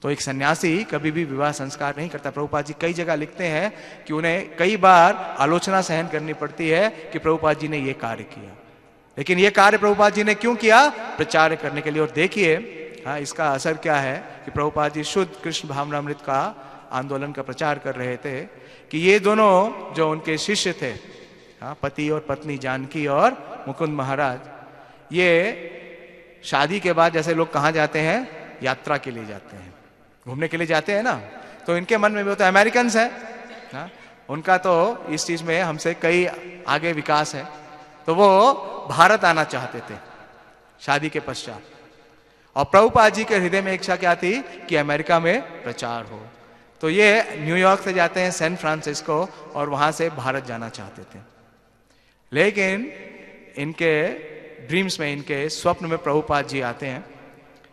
S1: तो एक सन्यासी कभी भी विवाह संस्कार नहीं करता। प्रभुपाद जी कई जगह लिखते हैं कि उन्हें कई बार आलोचना सहन करनी पड़ती है कि प्रभुपाद जी ने ये कार्य किया, लेकिन ये कार्य प्रभुपाद जी ने क्यों किया? प्रचार करने के लिए। और देखिए इसका असर क्या है कि प्रभुपाद जी शुद्ध कृष्ण भावनामृत का आंदोलन का प्रचार कर रहे थे कि ये दोनों जो उनके शिष्य थे, पति और पत्नी जानकी और मुकुंद महाराज, ये शादी के बाद जैसे लोग कहाँ जाते हैं, यात्रा के लिए जाते हैं, घूमने के लिए जाते हैं ना, तो इनके मन में भी तो अमेरिकन है, उनका तो इस चीज में हमसे कई आगे विकास है, तो वो भारत आना चाहते थे शादी के पश्चात। और प्रभुपाद जी के हृदय में इच्छा क्या थी कि अमेरिका में प्रचार हो। तो ये न्यूयॉर्क से जाते हैं सैन फ्रांसिस्को और वहां से भारत जाना चाहते थे, लेकिन इनके ड्रीम्स में, इनके स्वप्न में प्रभुपाद जी आते हैं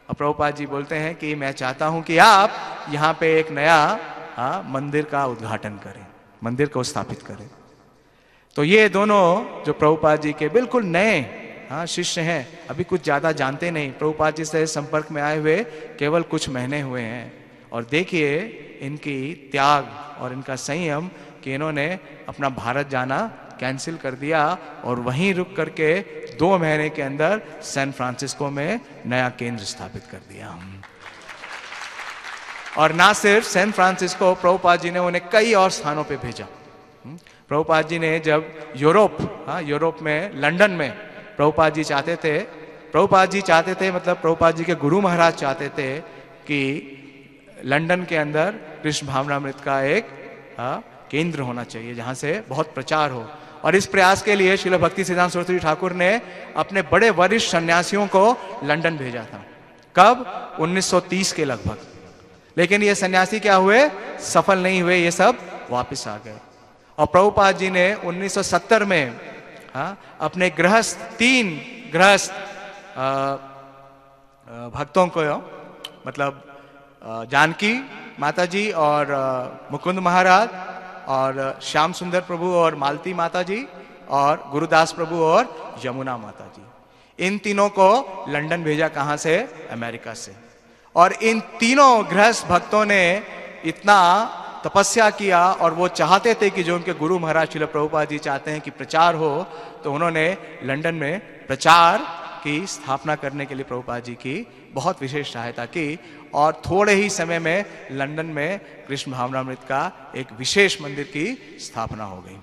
S1: और प्रभुपाद जी बोलते हैं कि मैं चाहता हूं कि आप यहाँ पे एक नया मंदिर का उद्घाटन करें, मंदिर को स्थापित करें। तो ये दोनों जो प्रभुपाद जी के बिल्कुल नए शिष्य हैं, अभी कुछ ज्यादा जानते नहीं, प्रभुपाद जी से संपर्क में आए हुए केवल कुछ महीने हुए हैं, और देखिए इनकी त्याग और इनका संयम कि इन्होंने अपना भारत जाना कैंसिल कर दिया और वहीं रुक करके 2 महीने के अंदर सैन फ्रांसिस्को में नया केंद्र स्थापित कर दिया। और ना सिर्फ सैन फ्रांसिस्को, प्रभुपाद जी ने उन्हें कई और स्थानों पे भेजा। प्रभुपाद जी ने जब यूरोप में, लंदन में प्रभुपाद जी चाहते थे, मतलब प्रभुपाद जी के गुरु महाराज चाहते थे कि लंदन के अंदर कृष्ण भावनामृत का एक केंद्र होना चाहिए जहां से बहुत प्रचार हो। और इस प्रयास के लिए श्रील भक्ति सिद्धांत सरस्वती ठाकुर ने अपने बड़े वरिष्ठ सन्यासियों को लंदन भेजा था। कब? 1930 के लगभग। लेकिन ये सन्यासी क्या हुए? सफल नहीं हुए, ये सब वापस आ गए। और प्रभुपाद जी ने 1970 में अपने 3 गृहस्थ भक्तों को, मतलब जानकी माता जी और मुकुंद महाराज और श्याम सुंदर प्रभु और मालती माता जी और गुरुदास प्रभु और यमुना माता जी, इन तीनों को लंदन भेजा। कहां से? अमेरिका से। और इन तीनों गृहस्थ भक्तों ने इतना तपस्या किया और वो चाहते थे कि जो उनके गुरु महाराज श्रील प्रभुपाद जी चाहते हैं कि प्रचार हो, तो उन्होंने लंदन में प्रचार की स्थापना करने के लिए प्रभुपाद जी की बहुत विशेष सहायता की, और थोड़े ही समय में लंदन में कृष्ण भावनामृत का एक विशेष मंदिर की स्थापना हो गई।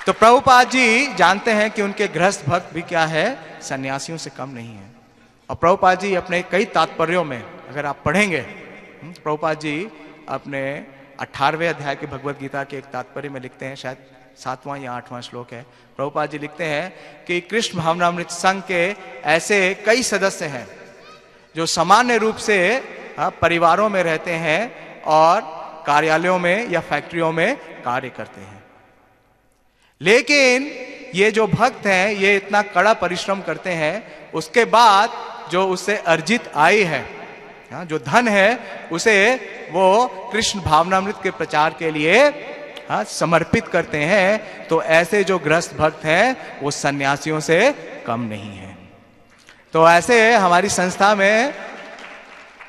S1: तो प्रभुपाद जी जानते हैं कि उनके गृहस्थ भक्त भी क्या है, सन्यासियों से कम नहीं है। और प्रभुपाद जी अपने कई तात्पर्यों में, अगर आप पढ़ेंगे, प्रभुपाद जी अपने 18वें अध्याय के भगवत गीता के एक तात्पर्य में लिखते हैं, शायद 7वां या 8वां श्लोक है, प्रभुपाद जी लिखते हैं कि कृष्ण भावनामृत संघ के ऐसे कई सदस्य हैं जो सामान्य रूप से परिवारों में रहते हैं और कार्यालयों में या फैक्ट्रियों में कार्य करते हैं, लेकिन ये जो भक्त हैं ये इतना कड़ा परिश्रम करते हैं, उसके बाद जो उससे अर्जित आय है, जो धन है, उसे वो कृष्ण भावनामृत के प्रचार के लिए समर्पित करते हैं। तो ऐसे जो गृहस्थ भक्त हैं वो सन्यासियों से कम नहीं है। तो ऐसे हमारी संस्था में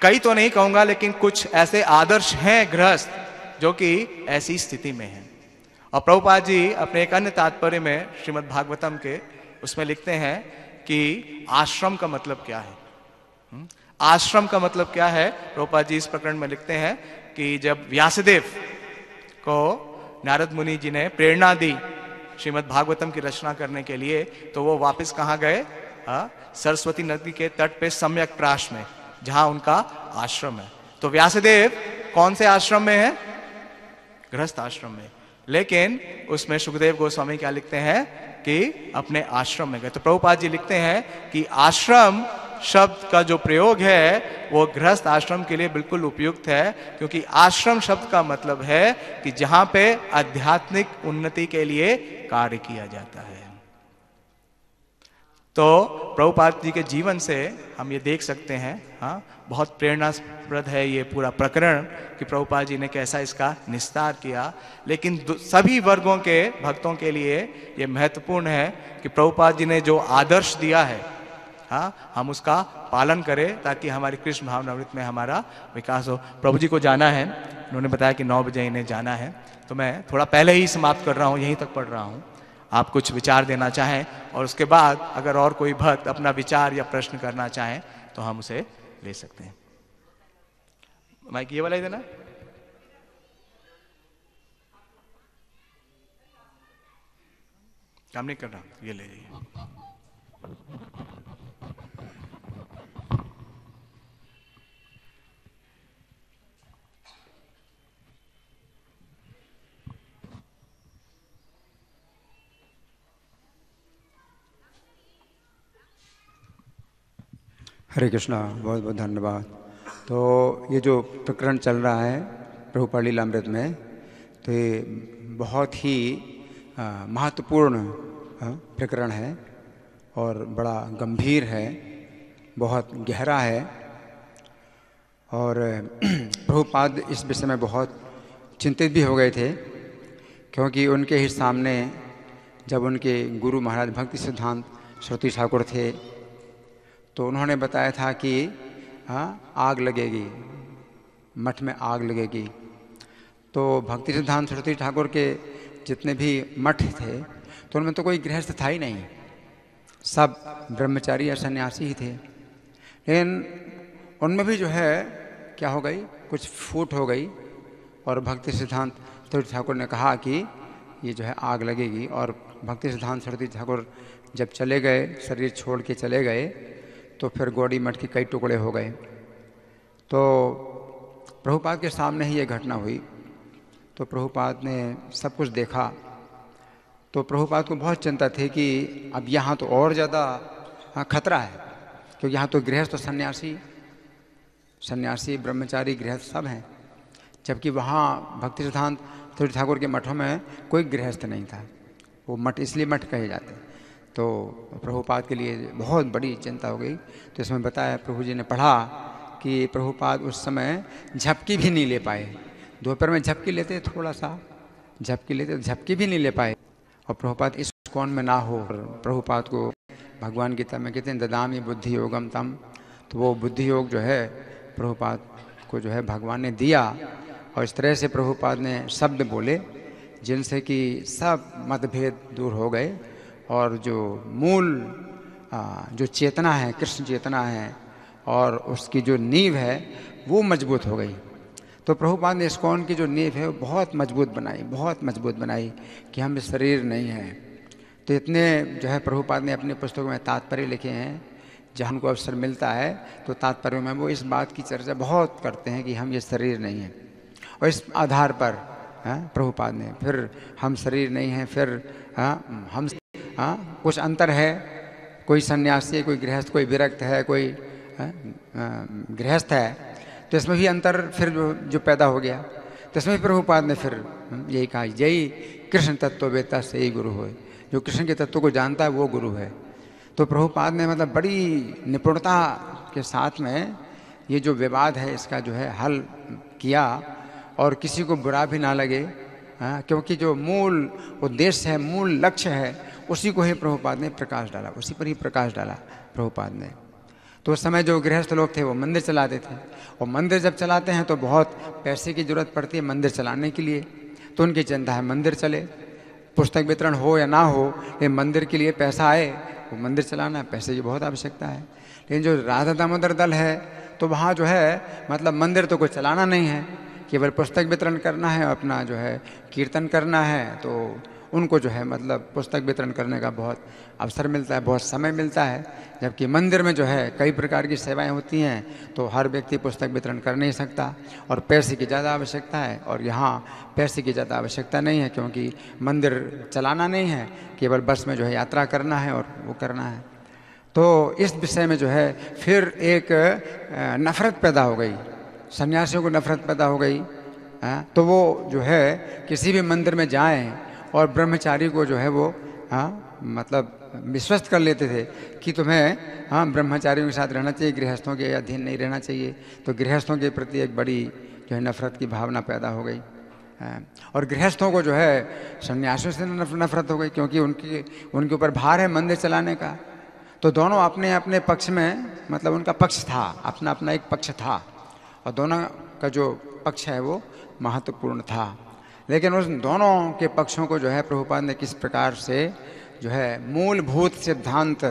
S1: कई तो नहीं कहूंगा, लेकिन कुछ ऐसे आदर्श हैं गृहस्थ जो कि ऐसी स्थिति में हैं। और प्रभुपाद जी अपने एक अन्य तात्पर्य में श्रीमद् भागवतम के उसमें लिखते हैं कि आश्रम का मतलब क्या है। आश्रम का मतलब क्या है? प्रभुपाद जी इस प्रकरण में लिखते हैं कि जब व्यासदेव को नारद मुनि जी ने प्रेरणा दी श्रीमद् भागवतम की रचना करने के लिए, तो वो वापस कहाँ गए? सरस्वती नदी के तट पे सम्यक प्राश में, जहां उनका आश्रम है। तो व्यासदेव कौन से आश्रम में है? गृहस्थ आश्रम में। लेकिन उसमें सुखदेव गोस्वामी क्या लिखते हैं कि अपने आश्रम में गए। तो प्रभुपाद जी लिखते हैं कि आश्रम शब्द का जो प्रयोग है वो गृहस्थ आश्रम के लिए बिल्कुल उपयुक्त है, क्योंकि आश्रम शब्द का मतलब है कि जहां पे आध्यात्मिक उन्नति के लिए कार्य किया जाता है। तो प्रभुपाद जी के जीवन से हम ये देख सकते हैं, बहुत प्रेरणास्पद है ये पूरा प्रकरण कि प्रभुपाद जी ने कैसा इसका निस्तार किया। लेकिन सभी वर्गों के भक्तों के लिए ये महत्वपूर्ण है कि प्रभुपाद जी ने जो आदर्श दिया है, हम उसका पालन करें, ताकि हमारी कृष्ण भावनामृत में हमारा विकास हो। प्रभु जी को जाना है, उन्होंने बताया कि 9 बजे इन्हें जाना है, तो मैं थोड़ा पहले ही समाप्त कर रहा हूँ, यहीं तक पढ़ रहा हूँ। आप कुछ विचार देना चाहें और उसके बाद अगर और कोई भक्त अपना विचार या प्रश्न करना चाहें तो हम उसे ले सकते हैं। माइक ये वाला ही देना। काम नहीं कर रहा, ये ले जाइए।
S2: हरे कृष्णा, बहुत बहुत धन्यवाद। तो ये जो प्रकरण चल रहा है प्रभुपाद लीलामृत में, तो ये बहुत ही महत्वपूर्ण प्रकरण है और बड़ा गंभीर है, बहुत गहरा है। और प्रभुपाद इस विषय में बहुत चिंतित भी हो गए थे, क्योंकि उनके ही सामने जब उनके गुरु महाराज भक्ति सिद्धांत सरस्वती ठाकुर थे, तो उन्होंने बताया था कि आग लगेगी, मठ में आग लगेगी। तो भक्ति सिद्धांत सरस्वती ठाकुर के जितने भी मठ थे, तो उनमें तो कोई गृहस्थ था ही नहीं, सब ब्रह्मचारी या सन्यासी ही थे। लेकिन उनमें भी जो है क्या हो गई, कुछ फूट हो गई, और भक्ति सिद्धांत सरस्वती ठाकुर ने कहा कि ये जो है आग लगेगी। और भक्ति सिद्धांत सरस्वती ठाकुर जब चले गए, शरीर छोड़ के चले गए, तो फिर गौड़ी मठ के कई टुकड़े हो गए। तो प्रभुपाद के सामने ही ये घटना हुई। तो प्रभुपाद ने सब कुछ देखा, तो प्रभुपाद को बहुत चिंता थी कि अब यहाँ तो और ज़्यादा खतरा है, क्योंकि यहाँ तो गृहस्थ सन्यासी ब्रह्मचारी गृहस्थ सब हैं, जबकि वहाँ भक्ति सिद्धांत सरस्वती ठाकुर के मठों में कोई गृहस्थ नहीं था। वो मठ इसलिए मठ कहे जाते। तो प्रभुपाद के लिए बहुत बड़ी चिंता हो गई। तो इसमें बताया, प्रभु जी ने पढ़ा कि प्रभुपाद उस समय झपकी भी नहीं ले पाए। दोपहर में झपकी लेते, थोड़ा सा झपकी लेते, झपकी भी नहीं ले पाए। और प्रभुपाद इस कौन में ना हो। प्रभुपाद को भगवान गीता में कहते हैं ददामि बुद्धि योगम तम। तो वो बुद्धि योग जो है प्रभुपाद को जो है भगवान ने दिया, और इस तरह से प्रभुपाद ने शब्द बोले जिनसे कि सब मतभेद दूर हो गए, और जो मूल जो चेतना है, कृष्ण चेतना है, और उसकी जो नींव है वो मजबूत हो गई। तो प्रभुपाद ने इस्कॉन की जो नींव है वो बहुत मजबूत बनाई कि हम शरीर नहीं है। तो इतने जो है प्रभुपाद ने अपने पुस्तकों में तात्पर्य लिखे हैं, जहाँ उनको अवसर मिलता है तो तात्पर्य में वो इस बात की चर्चा बहुत करते हैं कि हम ये शरीर नहीं है। और इस आधार पर प्रभुपाद ने फिर हम शरीर नहीं हैं, फिर हम कुछ अंतर है, कोई सन्यासी, कोई गृहस्थ, कोई विरक्त है, कोई गृहस्थ है, तो इसमें भी अंतर फिर जो पैदा हो गया। तो इसमें भी प्रभुपाद ने फिर यही कहा, यही कृष्ण तत्व वेता से ही गुरु हो, जो कृष्ण के तत्व को जानता है वो गुरु है। तो प्रभुपाद ने मतलब बड़ी निपुणता के साथ में ये जो विवाद है इसका जो है हल किया, और किसी को बुरा भी ना लगे, क्योंकि जो मूल उद्देश्य है, मूल लक्ष्य है, उसी को ही प्रभुपाद ने प्रकाश डाला, उसी पर ही प्रकाश डाला प्रभुपाद ने। तो उस समय जो गृहस्थ लोग थे वो मंदिर चलाते थे, और मंदिर जब चलाते हैं तो बहुत पैसे की जरूरत पड़ती है मंदिर चलाने के लिए। तो उनकी चिंता है मंदिर चले, पुस्तक वितरण हो या ना हो, लेकिन मंदिर के लिए पैसा आए, वो मंदिर चलाना है, पैसे की बहुत आवश्यकता है। लेकिन जो राधा दामोदर दल है तो वहाँ जो है मतलब मंदिर तो कोई चलाना नहीं है, केवल पुस्तक वितरण करना है, अपना जो है कीर्तन करना है। तो उनको जो है मतलब पुस्तक वितरण करने का बहुत अवसर मिलता है, बहुत समय मिलता है। जबकि मंदिर में जो है कई प्रकार की सेवाएं होती हैं, तो हर व्यक्ति पुस्तक वितरण कर नहीं सकता और पैसे की ज़्यादा आवश्यकता है। और यहाँ पैसे की ज़्यादा आवश्यकता नहीं है, क्योंकि मंदिर चलाना नहीं है, केवल बस में जो है यात्रा करना है और वो करना है। तो इस विषय में जो है फिर एक नफ़रत पैदा हो गई, सन्यासियों को नफ़रत पैदा हो गई। तो वो जो है किसी भी मंदिर में जाएं और ब्रह्मचारी को जो है वो मतलब विश्वस्त कर लेते थे कि तुम्हें ब्रह्मचारियों के साथ रहना चाहिए, गृहस्थों के अधीन नहीं रहना चाहिए। तो गृहस्थों के प्रति एक बड़ी जो है नफ़रत की भावना पैदा हो गई। और गृहस्थों को जो है सन्यासियों से नफ़रत हो गई, क्योंकि उनके ऊपर भार है मंदिर चलाने का। तो दोनों अपने अपने पक्ष में, मतलब उनका पक्ष था, अपना अपना एक पक्ष था, और दोनों का जो पक्ष है वो महत्वपूर्ण था। लेकिन उस दोनों के पक्षों को जो है प्रभुपाद ने किस प्रकार से जो है मूलभूत सिद्धांत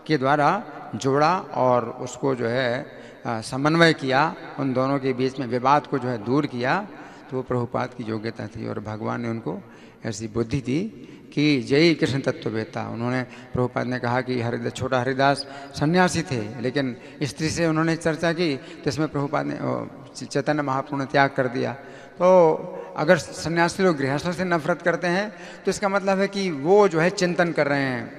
S2: के द्वारा जोड़ा और उसको जो है समन्वय किया, उन दोनों के बीच में विवाद को जो है दूर किया, तो वो प्रभुपाद की योग्यता थी। और भगवान ने उनको ऐसी बुद्धि दी कि जय कृष्ण तत्ववेत्ता। उन्होंने, प्रभुपाद ने कहा कि छोटा हरिदास सन्यासी थे, लेकिन स्त्री से उन्होंने चर्चा की तो इसमें प्रभुपाद ने चैतन्य महाप्रभु ने त्याग कर दिया। तो अगर सन्यासी लोग गृहस्थों से नफरत करते हैं तो इसका मतलब है कि वो जो है चिंतन कर रहे हैं,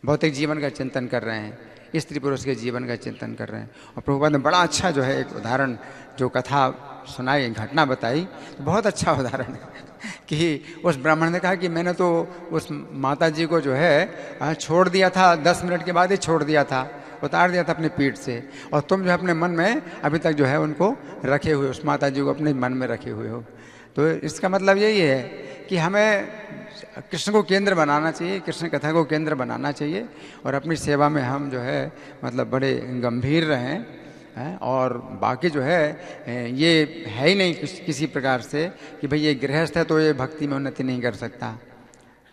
S2: भौतिक जीवन का चिंतन कर रहे हैं, स्त्री पुरुष के जीवन का चिंतन कर रहे हैं। और प्रभुपाद ने बड़ा अच्छा जो है एक उदाहरण, जो कथा सुनाई, घटना बताई, तो बहुत अच्छा उदाहरण है कि उस ब्राह्मण ने कहा कि मैंने तो उस माता जी को जो है छोड़ दिया था, 10 मिनट के बाद ही छोड़ दिया था, उतार दिया था अपनी पीठ से, और तुम जो है अपने मन में अभी तक जो है उनको रखे हुए, उस माता जी को अपने मन में रखे हुए हो। तो इसका मतलब यही है कि हमें कृष्ण को केंद्र बनाना चाहिए, कृष्ण कथा को केंद्र बनाना चाहिए, और अपनी सेवा में हम जो है मतलब बड़े गंभीर रहें। और बाकी जो है ये है ही नहीं किसी प्रकार से कि भाई ये गृहस्थ है तो ये भक्ति में उन्नति नहीं कर सकता,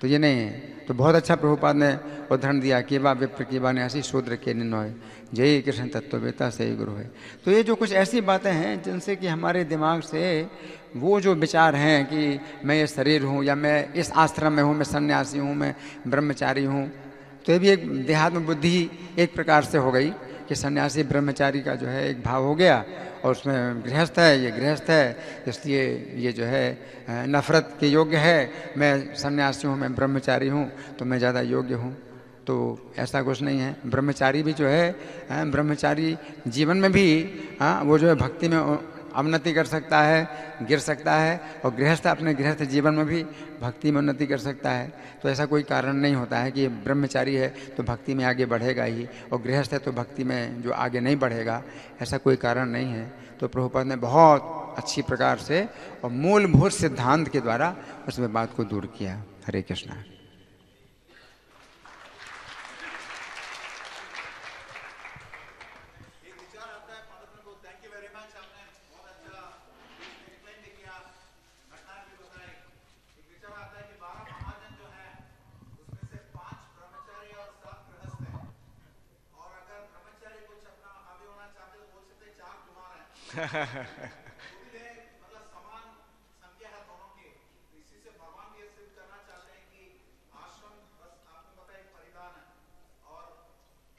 S2: तो ये नहीं है। तो बहुत अच्छा प्रभुपाद ने उदाहरण दिया कि वा विप्र की बाने ऐसी शूद्र के निन्नोय, जय कृष्ण तत्ववेता से ही गुरु है। तो ये जो कुछ ऐसी बातें हैं जिनसे कि हमारे दिमाग से वो जो विचार हैं कि मैं ये शरीर हूँ, या मैं इस आश्रम में हूँ, मैं सन्यासी हूँ, मैं ब्रह्मचारी हूँ, तो ये भी एक देहात्म बुद्धि एक प्रकार से हो गई कि सन्यासी ब्रह्मचारी का जो है एक भाव हो गया, और उसमें गृहस्थ है, ये गृहस्थ है, इसलिए ये जो है नफ़रत के योग्य है। मैं सन्यासी हूँ, मैं ब्रह्मचारी हूँ, तो मैं ज़्यादा योग्य हूँ। तो ऐसा कुछ नहीं है। ब्रह्मचारी भी जो है ब्रह्मचारी जीवन में भी वो जो है भक्ति में उन्नति कर सकता है, गिर सकता है, और गृहस्थ अपने गृहस्थ जीवन में भी भक्ति में उन्नति कर सकता है। तो ऐसा कोई कारण नहीं होता है कि ब्रह्मचारी है तो भक्ति में आगे बढ़ेगा ही, और गृहस्थ है तो भक्ति में जो आगे नहीं बढ़ेगा, ऐसा कोई कारण नहीं है। तो प्रभुपाद ने बहुत अच्छी प्रकार से और मूलभूत सिद्धांत के द्वारा उस बात को दूर किया। हरे कृष्णा।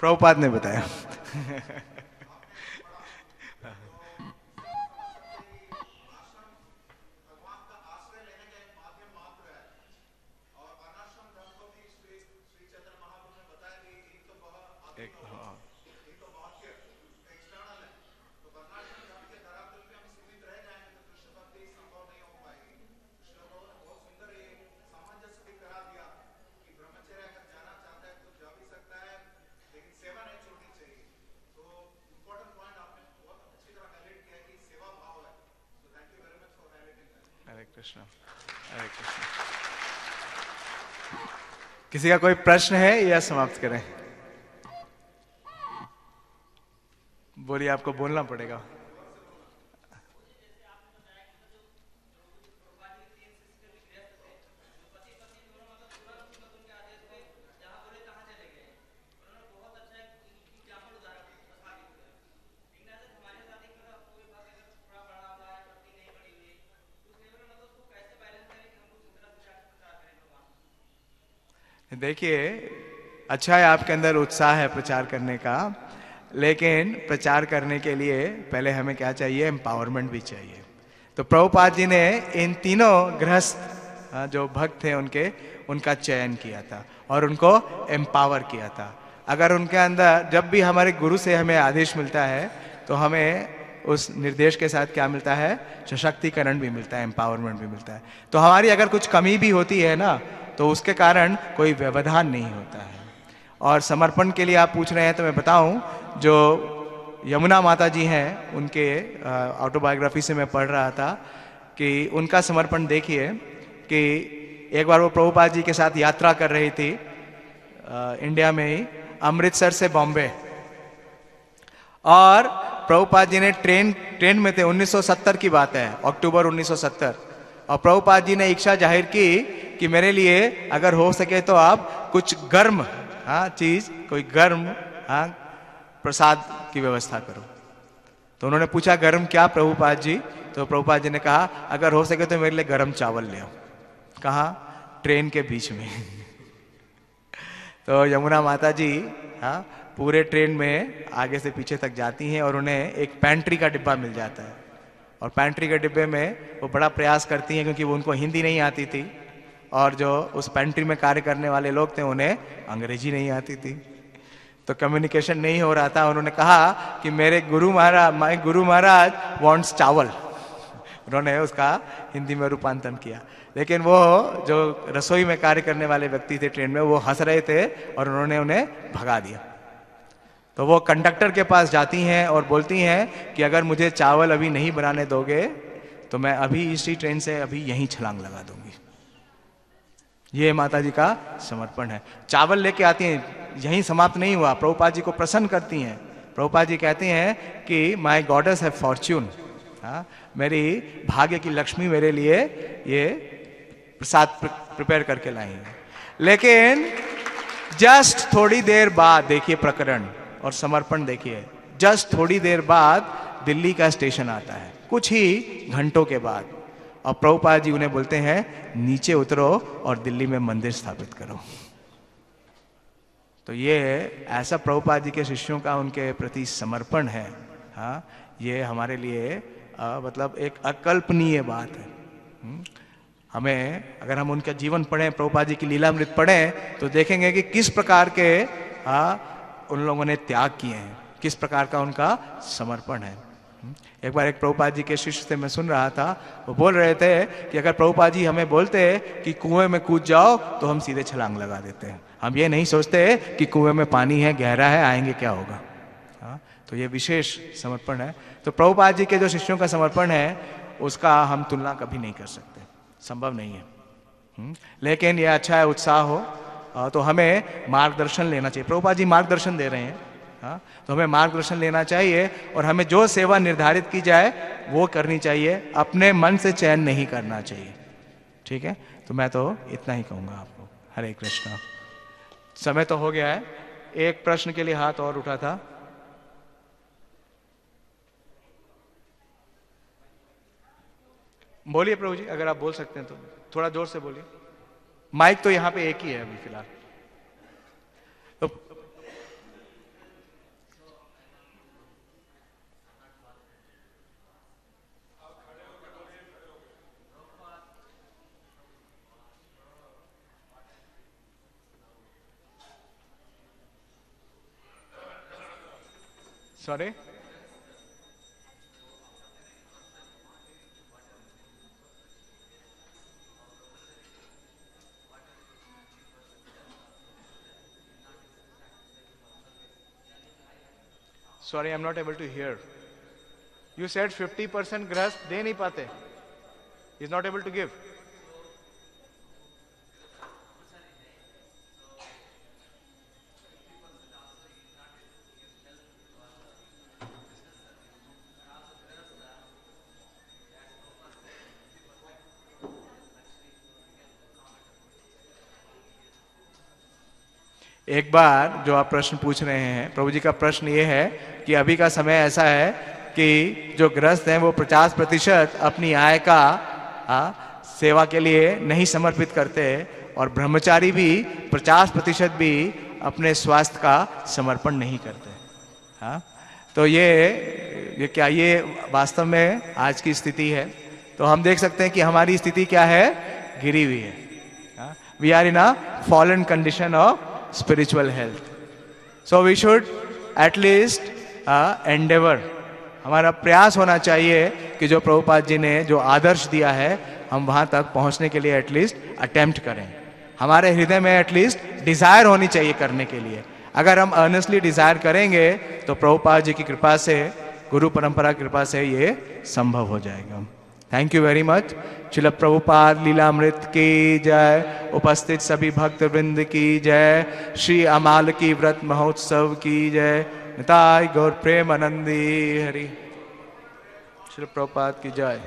S1: प्रभुपाद ने बताया। कृष्ण, हरे कृष्ण। किसी का कोई प्रश्न है या समाप्त करें? बोलिए, आपको बोलना पड़ेगा। देखिए, अच्छा है आपके अंदर उत्साह है प्रचार करने का, लेकिन प्रचार करने के लिए पहले हमें क्या चाहिए? एम्पावरमेंट भी चाहिए। तो प्रभुपाद जी ने इन तीनों गृहस्थ जो भक्त थे उनका चयन किया था और उनको एम्पावर किया था। अगर उनके अंदर, जब भी हमारे गुरु से हमें आदेश मिलता है तो हमें उस निर्देश के साथ क्या मिलता है? सशक्तिकरण भी मिलता है, एम्पावरमेंट भी मिलता है। तो हमारी अगर कुछ कमी भी होती है ना, तो उसके कारण कोई व्यवधान नहीं होता है। और समर्पण के लिए आप पूछ रहे हैं तो मैं बताऊं, जो यमुना माता जी हैं, उनके ऑटोबायोग्राफी से मैं पढ़ रहा था कि उनका समर्पण देखिए कि एक बार वो प्रभुपाद जी के साथ यात्रा कर रही थी इंडिया में ही, अमृतसर से बॉम्बे, और प्रभुपाद जी ने ट्रेन में थे। 1970 की बात है, अक्टूबर 1970। और प्रभुपाद जी ने इच्छा जाहिर की कि मेरे लिए अगर हो सके तो आप कुछ गर्म चीज, कोई गर्म प्रसाद की व्यवस्था करो। तो उन्होंने पूछा गर्म क्या प्रभुपाद जी? तो प्रभुपाद जी ने कहा अगर हो सके तो मेरे लिए गर्म चावल ले आओ। कहाँ? ट्रेन के बीच में। तो यमुना माता जी पूरे ट्रेन में आगे से पीछे तक जाती हैं और उन्हें एक पैंट्री का डिब्बा मिल जाता है। और पैंट्री के डिब्बे में वो बड़ा प्रयास करती हैं, क्योंकि वो उनको हिंदी नहीं आती थी और जो उस पैंट्री में कार्य करने वाले लोग थे उन्हें अंग्रेजी नहीं आती थी, तो कम्युनिकेशन नहीं हो रहा था। उन्होंने कहा कि मेरे गुरु महाराज वांट्स चावल। उन्होंने उसका हिंदी में रूपांतरण किया, लेकिन वो जो रसोई में कार्य करने वाले व्यक्ति थे ट्रेन में, वो हंस रहे थे और उन्होंने उन्हें भगा दिया। तो वो कंडक्टर के पास जाती हैं और बोलती हैं कि अगर मुझे चावल अभी नहीं बनाने दोगे तो मैं अभी इसी ट्रेन से अभी यहीं छलांग लगा दूंगी। ये माता जी का समर्पण है। चावल लेके आती हैं, यहीं समाप्त नहीं हुआ, प्रभुपाद जी को प्रसन्न करती हैं। प्रभुपाद जी कहते हैं कि माई गॉडेस हैव फॉर्च्यून, मेरी भाग्य की लक्ष्मी मेरे लिए ये प्रसाद प्रिपेयर करके लाई है। लेकिन जस्ट थोड़ी देर बाद, देखिए प्रकरण और समर्पण देखिए, जस्ट थोड़ी देर बाद दिल्ली का स्टेशन आता है, कुछ ही घंटों के बाद, और प्रभुपाद जी उन्हें बोलते हैं नीचे उतरो और दिल्ली में मंदिर स्थापित करो। तो ये ऐसा प्रभुपाद जी के शिष्यों का उनके प्रति समर्पण है। ये हमारे लिए मतलब एक अकल्पनीय बात है। हमें, अगर हम उनका जीवन पढ़ें, प्रभुपाद जी की लीलामृत पढ़ें, तो देखेंगे कि किस प्रकार के उन लोगों ने त्याग किए हैं, किस प्रकार का उनका समर्पण है। एक बार एक प्रभुपाद जी के शिष्य से मैं सुन रहा था, वो बोल रहे थे कि अगर प्रभुपाद जी हमें बोलते कि कुएं में कूद जाओ तो हम सीधे छलांग लगा देते हैं। हम ये नहीं सोचते कि कुएं में पानी है, गहरा है, आएंगे क्या होगा। तो ये विशेष समर्पण है। तो प्रभुपाद जी के जो शिष्यों का समर्पण है उसका हम तुलना कभी नहीं कर सकते, संभव नहीं है। लेकिन ये अच्छा है, उत्साह हो, तो हमें मार्गदर्शन लेना चाहिए। प्रभुपाद जी मार्गदर्शन दे रहे हैं, तो हमें मार्गदर्शन लेना चाहिए और हमें जो सेवा निर्धारित की जाए वो करनी चाहिए, अपने मन से चयन नहीं करना चाहिए। ठीक है, तो मैं तो इतना ही कहूँगा आपको। हरे कृष्णा। समय तो हो गया है। एक प्रश्न के लिए हाथ और उठा था। बोलिए प्रभु जी, अगर आप बोल सकते हैं तो थोड़ा जोर से बोलिए। माइक तो यहाँ पे एक ही है अभी फिलहाल। तो sorry, Sorry, I'm not able to hear. You said 50% grasp, दे नहीं पाते. He's not able to give. एक बार जो आप प्रश्न पूछ रहे हैं, प्रभु जी का प्रश्न ये है कि अभी का समय ऐसा है कि जो गृहस्थ हैं वो 50% अपनी आय का सेवा के लिए नहीं समर्पित करते और ब्रह्मचारी भी 50% भी अपने स्वास्थ्य का समर्पण नहीं करते। हाँ, तो ये क्या, ये वास्तव में आज की स्थिति है। तो हम देख सकते हैं कि हमारी स्थिति क्या है, गिरी हुई है। We are in a fallen condition of spiritual health. So we should at least endeavour, हमारा प्रयास होना चाहिए कि जो प्रभुपाद जी ने जो आदर्श दिया है हम वहां तक पहुंचने के लिए एटलीस्ट अटेम्प्ट करें। हमारे हृदय में एटलीस्ट डिजायर होनी चाहिए करने के लिए। अगर हम अर्नेस्टली डिजायर करेंगे तो प्रभुपाद जी की कृपा से, गुरु परंपरा की कृपा से ये संभव हो जाएगा। Thank you very much. Srila Prabhupada Lilamrita की जय, उपस्थित सभी भक्त वृंद की जय, श्री अमाल की व्रत महोत्सव की जय, निताय गौर प्रेमानंदी हरि। श्री प्रभुपाद की जय।